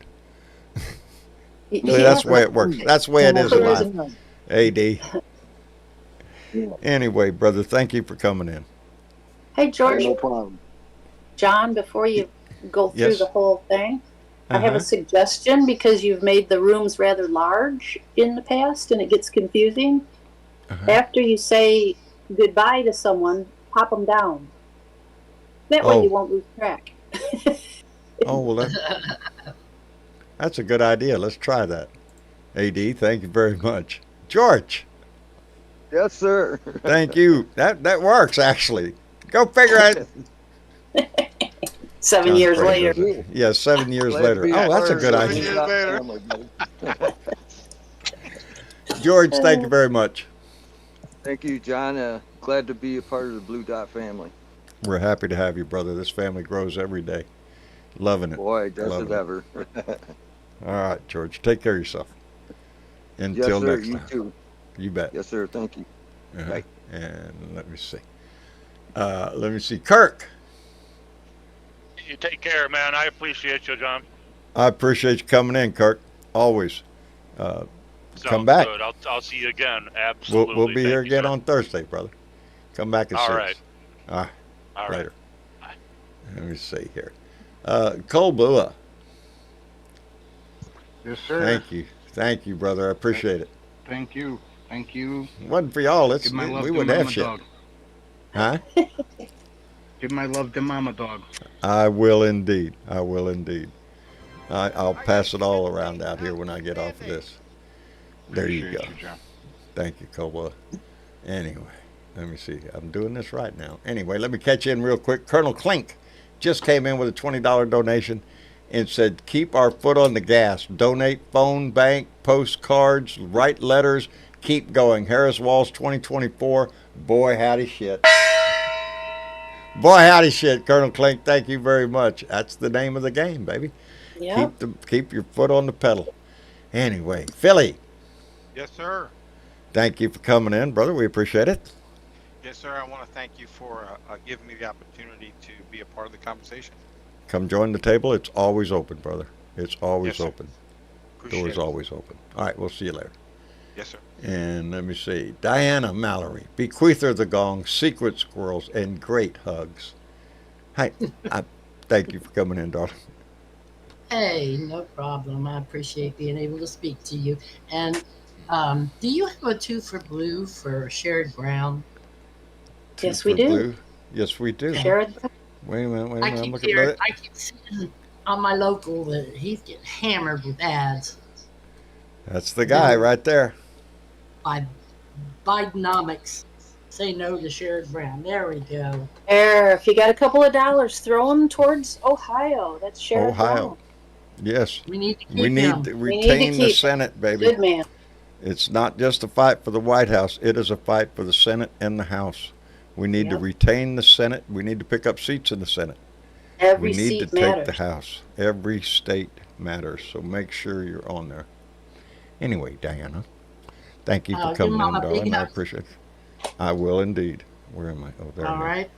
S3: Yeah.
S2: That's the way it works. That's the way it is in life. AD.
S8: Yeah.
S2: Anyway, brother, thank you for coming in.
S3: Hey, George.
S8: No problem.
S3: John, before you go through
S2: Yes.
S3: the whole thing, I have
S2: Uh-huh.
S3: a suggestion because you've made the rooms rather large in the past and it gets confusing.
S2: Uh-huh.
S3: After you say goodbye to someone, pop them down. That
S2: Oh.
S3: way you won't lose track.
S2: Oh, well, that's a good idea. Let's try that. AD, thank you very much. George,
S10: Yes, sir.
S2: thank you. That works, actually. Go figure it.
S3: 7
S2: Sounds
S3: years
S2: pretty
S3: later.
S2: good. Yeah, 7 years
S10: Glad to
S2: later.
S10: be
S2: Oh, that's a
S10: part
S2: good
S10: of the
S2: idea.
S6: years later.
S10: family, brother.
S2: George, thank you very much.
S10: Thank you, John. Glad to be a part of the Blue Dot family.
S2: We're happy to have you, brother. This family grows every day. Loving it.
S10: Boy, does
S2: Loving
S10: it ever.
S2: All right, George, take care of yourself.
S10: Yes,
S2: Until
S10: sir.
S2: next
S10: You
S2: time.
S10: too.
S2: You bet.
S10: Yes, sir. Thank you.
S2: Uh-huh.
S10: Bye.
S2: And let me see. Kirk.
S7: You take care, man. I appreciate you, John.
S2: I appreciate you coming in, Kirk. Always.
S7: Sounds
S2: Come back.
S7: Good. I'll see you again. Absolutely.
S2: We'll be
S7: Thank
S2: here
S7: you,
S2: again
S7: sir.
S2: on Thursday, brother. Come back and see
S7: All
S2: us.
S7: right.
S2: All right.
S7: All right.
S2: Later. Let me see here. Cole Bua.
S5: Yes, sir.
S2: Thank you, brother. I appreciate it.
S5: Thank you. Thank you.
S2: If it wasn't for y'all,
S5: Give my love
S2: we
S5: to
S2: wouldn't have
S5: Mama
S2: shit.
S5: Dog.
S2: Huh?
S5: Give my love to Mama Dog.
S2: I will indeed. I will indeed. I'll pass it all around out here when I get off of this. There you go.
S5: Appreciate John.
S2: Thank you, Cobra. Anyway, let me see. I'm doing this right now. Anyway, let me catch you in real quick. Colonel Klink just came in with a $20 donation and said, keep our foot on the gas. Donate phone, bank, postcards, write letters. Keep going. Harris Walls 2024. Boy, howdy shit. Boy, howdy shit, Colonel Klink. Thank you very much. That's the name of the game, baby.
S3: Yeah.
S2: Keep your foot on the pedal. Anyway, Philly,
S6: Yes, sir.
S2: thank you for coming in, brother. We appreciate it.
S6: Yes, sir. I want to thank you for giving me the opportunity to be a part of the conversation.
S2: Come join the table. It's always open, brother. It's always
S6: Yes, sir.
S2: open.
S6: Appreciate
S2: Door's
S6: it.
S2: always open. All right, we'll see you later.
S6: Yes, sir.
S2: And let me see. Diana Mallory, bequeather the gong, secret squirrels, and great hugs. Hi, thank you for coming in, darling.
S4: Hey, no problem. I appreciate being able to speak to you. And do you have a 2 for Blue for Sherrod Brown?
S3: Yes,
S2: Two
S3: we
S2: for
S3: do.
S2: Blue. Yes, we do.
S3: Sherrod,
S2: Wait a minute.
S4: I
S2: I'm
S4: keep
S2: looking
S4: hearing,
S2: at it.
S4: I keep seeing on my local that he's getting hammered with ads
S2: That's the guy right there.
S4: by Bidenomics. Say no to Sherrod Brown. There we go.
S3: there, if you got a couple of dollars, throw them towards Ohio. That's Sherrod
S2: Ohio.
S3: Brown.
S2: Yes.
S4: We need to keep
S2: We need
S4: him.
S2: to
S3: We need to
S2: retain the
S3: keep-
S2: Senate, baby.
S3: Good man.
S2: It's not just a fight for the White House. It is a fight for the Senate and the House. We need to
S3: Yep.
S2: retain the Senate. We need to pick up seats in the Senate.
S3: Every
S2: We need to
S3: seat
S2: take
S3: matters.
S2: the House. Every state matters. So make sure you're on there. Anyway, Diana, thank you for
S4: Give
S2: coming in,
S4: Mama a big
S2: darling. I
S4: hug.
S2: appreciate it. I will indeed. Where am I? Oh, there
S4: All
S2: I am.
S4: right.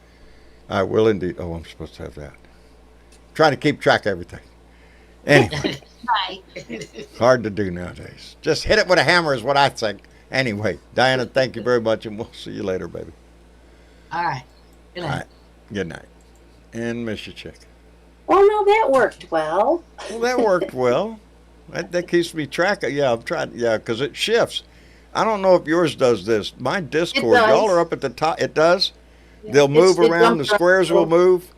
S2: I will indeed. Oh, I'm supposed to have that. Trying to keep track of everything. Anyway,
S4: Bye.
S2: hard to do nowadays. Just hit it with a hammer is what I think. Anyway, Diana, thank you very much, and we'll see you later, baby.
S4: All right. Good night.
S2: All right. Good night. And miss you, chick.
S3: Oh, no, that worked well.
S2: Well, that worked well. That keeps me track of. Yeah, I'm trying. Yeah, because it shifts. I don't know if yours does this. My Discord,
S3: does.
S2: y'all are up at the top. It does.
S3: Yeah.
S2: They'll move
S3: It
S2: around. The
S3: jumps up.
S2: squares will move.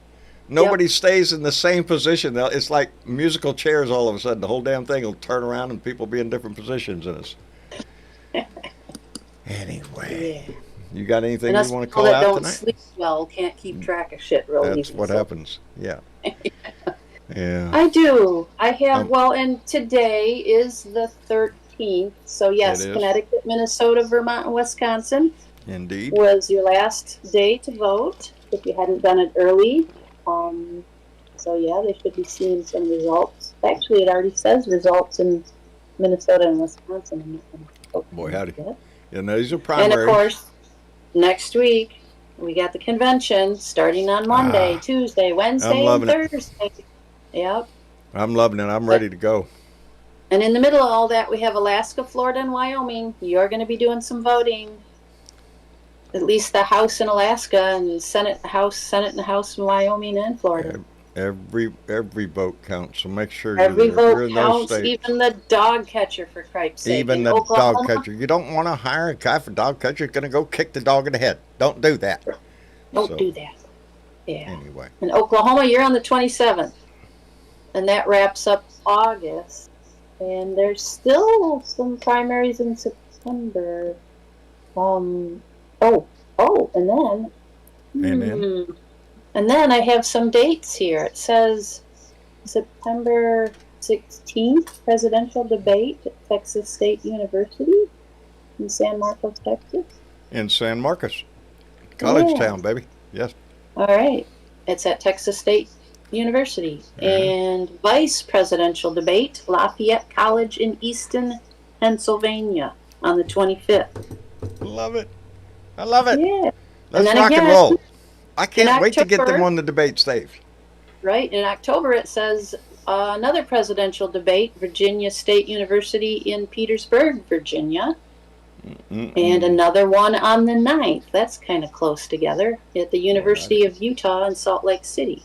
S2: Nobody stays in the same position. It's like musical chairs. All of a sudden, the whole damn thing will turn around and people be in different positions in us. Anyway,
S3: Yeah.
S2: you got anything
S3: And us
S2: you want to
S3: people
S2: call
S3: that
S2: out
S3: don't
S2: tonight?
S3: sleep well can't keep track of shit real
S2: That's
S3: easy.
S2: what
S3: so-
S2: happens. Yeah. Yeah.
S3: I do. I have,
S2: Um,
S3: and today is the 13th. So, yes,
S2: It is.
S3: Connecticut, Minnesota, Vermont, and Wisconsin
S2: Indeed.
S3: was your last day to vote if you hadn't done it early. So, yeah, they should be seeing some results. Actually, it already says results in Minnesota and Wisconsin. I'm not going to
S2: Boy, howdy.
S3: Yep.
S2: And these are
S3: And
S2: primaries.
S3: of course, next week we got the convention starting on Monday, Tuesday, Wednesday, and
S2: loving it.
S3: Thursday. Yep.
S2: I'm loving it. I'm ready to go.
S3: And in the middle of all that, we have Alaska, Florida, and Wyoming. You're going to be doing some voting. At least the House in Alaska and Senate and House in Wyoming and Florida.
S2: Every vote counts, so make sure
S3: Every
S2: you're there. If you're
S3: vote
S2: in those
S3: counts,
S2: states.
S3: even the dog catcher, for Christ's sake.
S2: Even
S3: In
S2: the
S3: Oklahoma,
S2: dog catcher. You don't want to hire a guy for dog catcher who's going to go kick the dog in the head. Don't do that.
S3: Don't do that. Yeah.
S2: Anyway.
S3: In Oklahoma, you're on the 27th. And that wraps up August. And there's still some primaries in September. And then I have some dates here. It says September 16th, presidential debate at Texas State University in San Marcos, Texas.
S2: In San Marcos. College
S3: Yeah.
S2: town, baby. Yes.
S3: All right. It's at Texas State University. And vice presidential debate, Lafayette College in Easton, Pennsylvania on the 25th.
S2: Love it. I love it.
S3: Yeah.
S2: Let's
S3: then
S2: rock and
S3: again,
S2: roll. I can't wait to get them
S3: October-
S2: on the debate stage.
S3: Right. In October, it says another presidential debate, Virginia State University in Petersburg, Virginia. And another one on the 9th. That's kind of close together at the University of Utah in Salt Lake City.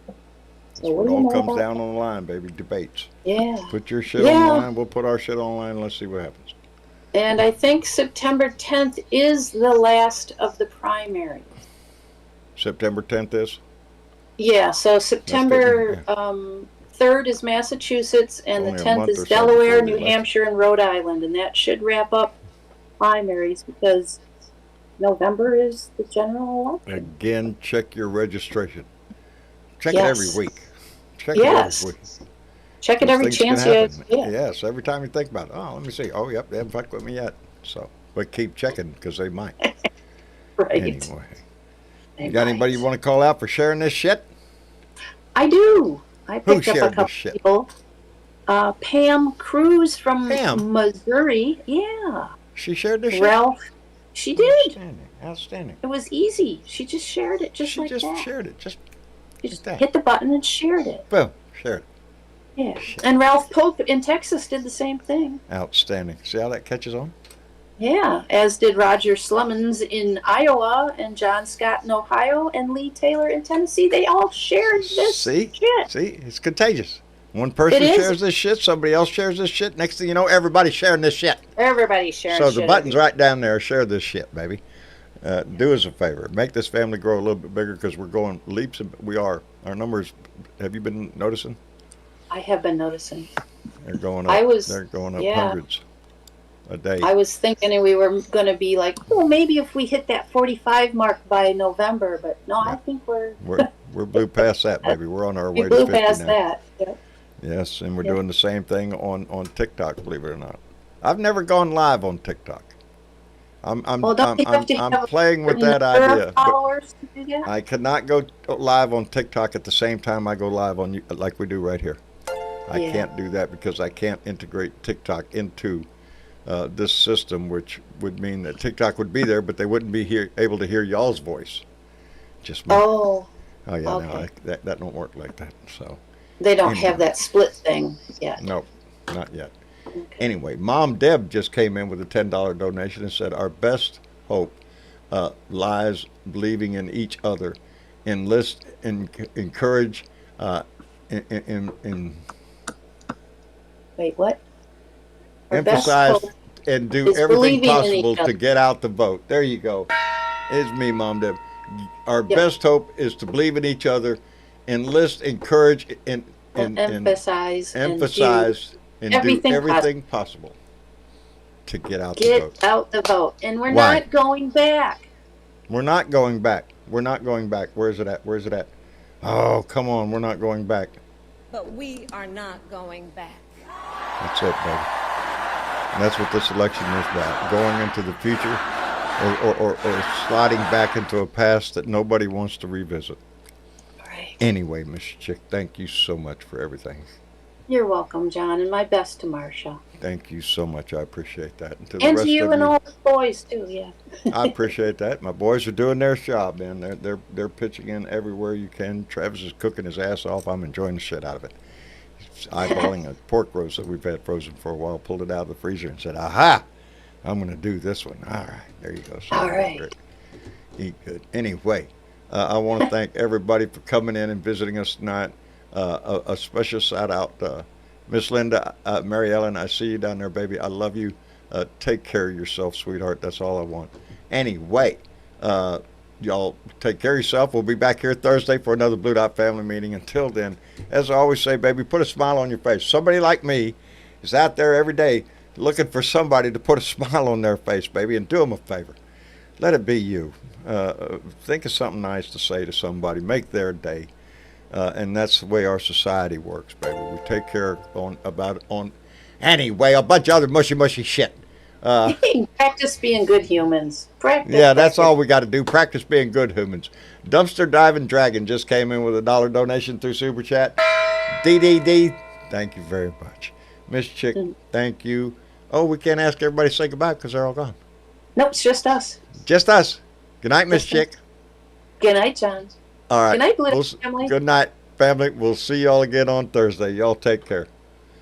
S2: That's what all comes down on the line, baby. Debates.
S3: Yeah.
S2: Put your shit online. We'll put our shit online. Let's see what happens.
S3: And I think September 10th is the last of the primary.
S2: September 10th is?
S3: Yeah, so September 3rd is Massachusetts, and the 10th is Delaware, New Hampshire, and Rhode Island. And that should wrap up primaries because November is the general election.
S2: Again, check your registration. Check
S3: Yes.
S2: it every week. Check
S3: Yes.
S2: it every week.
S3: Check it
S2: Those
S3: every
S2: things can
S3: chance you
S2: happen.
S3: get.
S2: Yes, every time you think about it. Oh, let me see. Oh, yep, they haven't fucked with me yet. So, but keep checking because they might.
S3: Right.
S2: Anyway. You got anybody you want to call out for sharing this shit?
S3: I do. I
S2: Who
S3: picked up a
S2: shared
S3: couple
S2: this shit?
S3: people. Pam Cruz from
S2: Pam?
S3: Missouri. Yeah.
S2: She shared this
S3: Ralph. She did.
S2: Outstanding. Outstanding.
S3: It was easy. She just shared it just like that.
S2: Shared it. Just
S3: She just
S2: that.
S3: hit the button and shared it.
S2: Boom. Shared it.
S3: Yeah. And Ralph Pope in Texas did the same thing.
S2: Outstanding. See how that catches on?
S3: Yeah. As did Roger Slummons in Iowa and John Scott in Ohio and Lee Taylor in Tennessee. They all shared this shit.
S2: See? It's contagious. One person
S3: It is.
S2: shares this shit, somebody else shares this shit. Next thing you know, everybody's sharing this shit.
S3: Everybody's sharing
S2: So
S3: shit.
S2: the button's right down there. Share this shit, baby. Do us a favor. Make this family grow a little bit bigger because we're going leaps. We are. Our numbers, have you been noticing?
S3: I have been noticing.
S2: They're going up. They're going up hundreds a day.
S3: I was thinking we were going to be like, oh, maybe if we hit that 45 mark by November, but no, I think we're
S2: blew past that, baby. We're on our
S3: we
S2: way
S3: blew
S2: to 50
S3: past
S2: now.
S3: that. Yep.
S2: Yes, and we're
S3: Yep.
S2: doing the same thing on TikTok, believe it or not. I've never gone live on TikTok. I'm playing with that idea.
S3: Followers to do that?
S2: I cannot go live on TikTok at the same time I go live on like we do right here. I
S3: Yeah.
S2: can't do that because I can't integrate TikTok into this system, which would mean that TikTok would be there, but they wouldn't be able to hear y'all's voice. Just me.
S3: Oh,
S2: yeah, no,
S3: okay.
S2: that don't work like that. So
S3: They don't have that split thing yet.
S2: no, not yet. Anyway, Mom Deb just came in with a $10 donation and said, "Our best hope lies believing in each other, enlist and encourage, in
S3: Wait, what? Our best
S2: emphasize
S3: hope
S2: and do
S3: is
S2: everything
S3: believing in
S2: possible
S3: each
S2: to
S3: other."
S2: get out the vote." There you go. It's me, Mom Deb. Our
S3: Yep.
S2: best hope is to believe in each other, enlist, encourage, and
S3: emphasize and
S2: do
S3: everything
S2: everything possible to get out the
S3: get
S2: vote.
S3: out the vote. And we're
S2: Why?
S3: not going back.
S2: We're not going back. We're not going back. Where's it at? Where's it at? Oh, come on. We're not going back.
S11: But we are not going back.
S2: That's it, baby. And that's what this election is about. Going into the future or sliding back into a past that nobody wants to revisit.
S3: Right.
S2: Anyway, Miss Chick, thank you so much for everything.
S3: You're welcome, John, and my best to Marcia.
S2: Thank you so much. I appreciate that. And to the
S3: And
S2: rest
S3: to you
S2: of
S3: and
S2: you,
S3: all the boys, too, yeah.
S2: I appreciate that. My boys are doing their job, man. They're pitching in everywhere you can. Travis is cooking his ass off. I'm enjoying the shit out of it. He's eyeballing a pork roast that we've had frozen for a while, pulled it out of the freezer and said, aha, I'm going to do this one. All right, there you go.
S3: All right.
S2: Eat good. Anyway, I want to thank everybody for coming in and visiting us tonight. A special shout out to Miss Linda, Mary Ellen. I see you down there, baby. I love you. Take care of yourself, sweetheart. That's all I want. Anyway, y'all take care of yourself. We'll be back here Thursday for another Blue Dot family meeting. Until then, as I always say, baby, put a smile on your face. Somebody like me is out there every day looking for somebody to put a smile on their face, baby, and do them a favor. Let it be you. Think of something nice to say to somebody. Make their day. And that's the way our society works, baby. We take care on anyway, a bunch of other mushy shit.
S3: Practice being good humans. Practice.
S2: Yeah, that's all we got to do. Practice being good humans. Dumpster Diving Dragon just came in with a $1 donation through Super Chat. DDD, thank you very much. Miss Chick, thank you. Oh, we can't ask everybody to say goodbye because they're all gone.
S3: Nope, it's just us.
S2: Just us. Good night, Miss Chick.
S3: Good night, John.
S2: All right.
S3: Good night, Blue family.
S2: Good night, family. We'll see y'all again on Thursday. Y'all take care.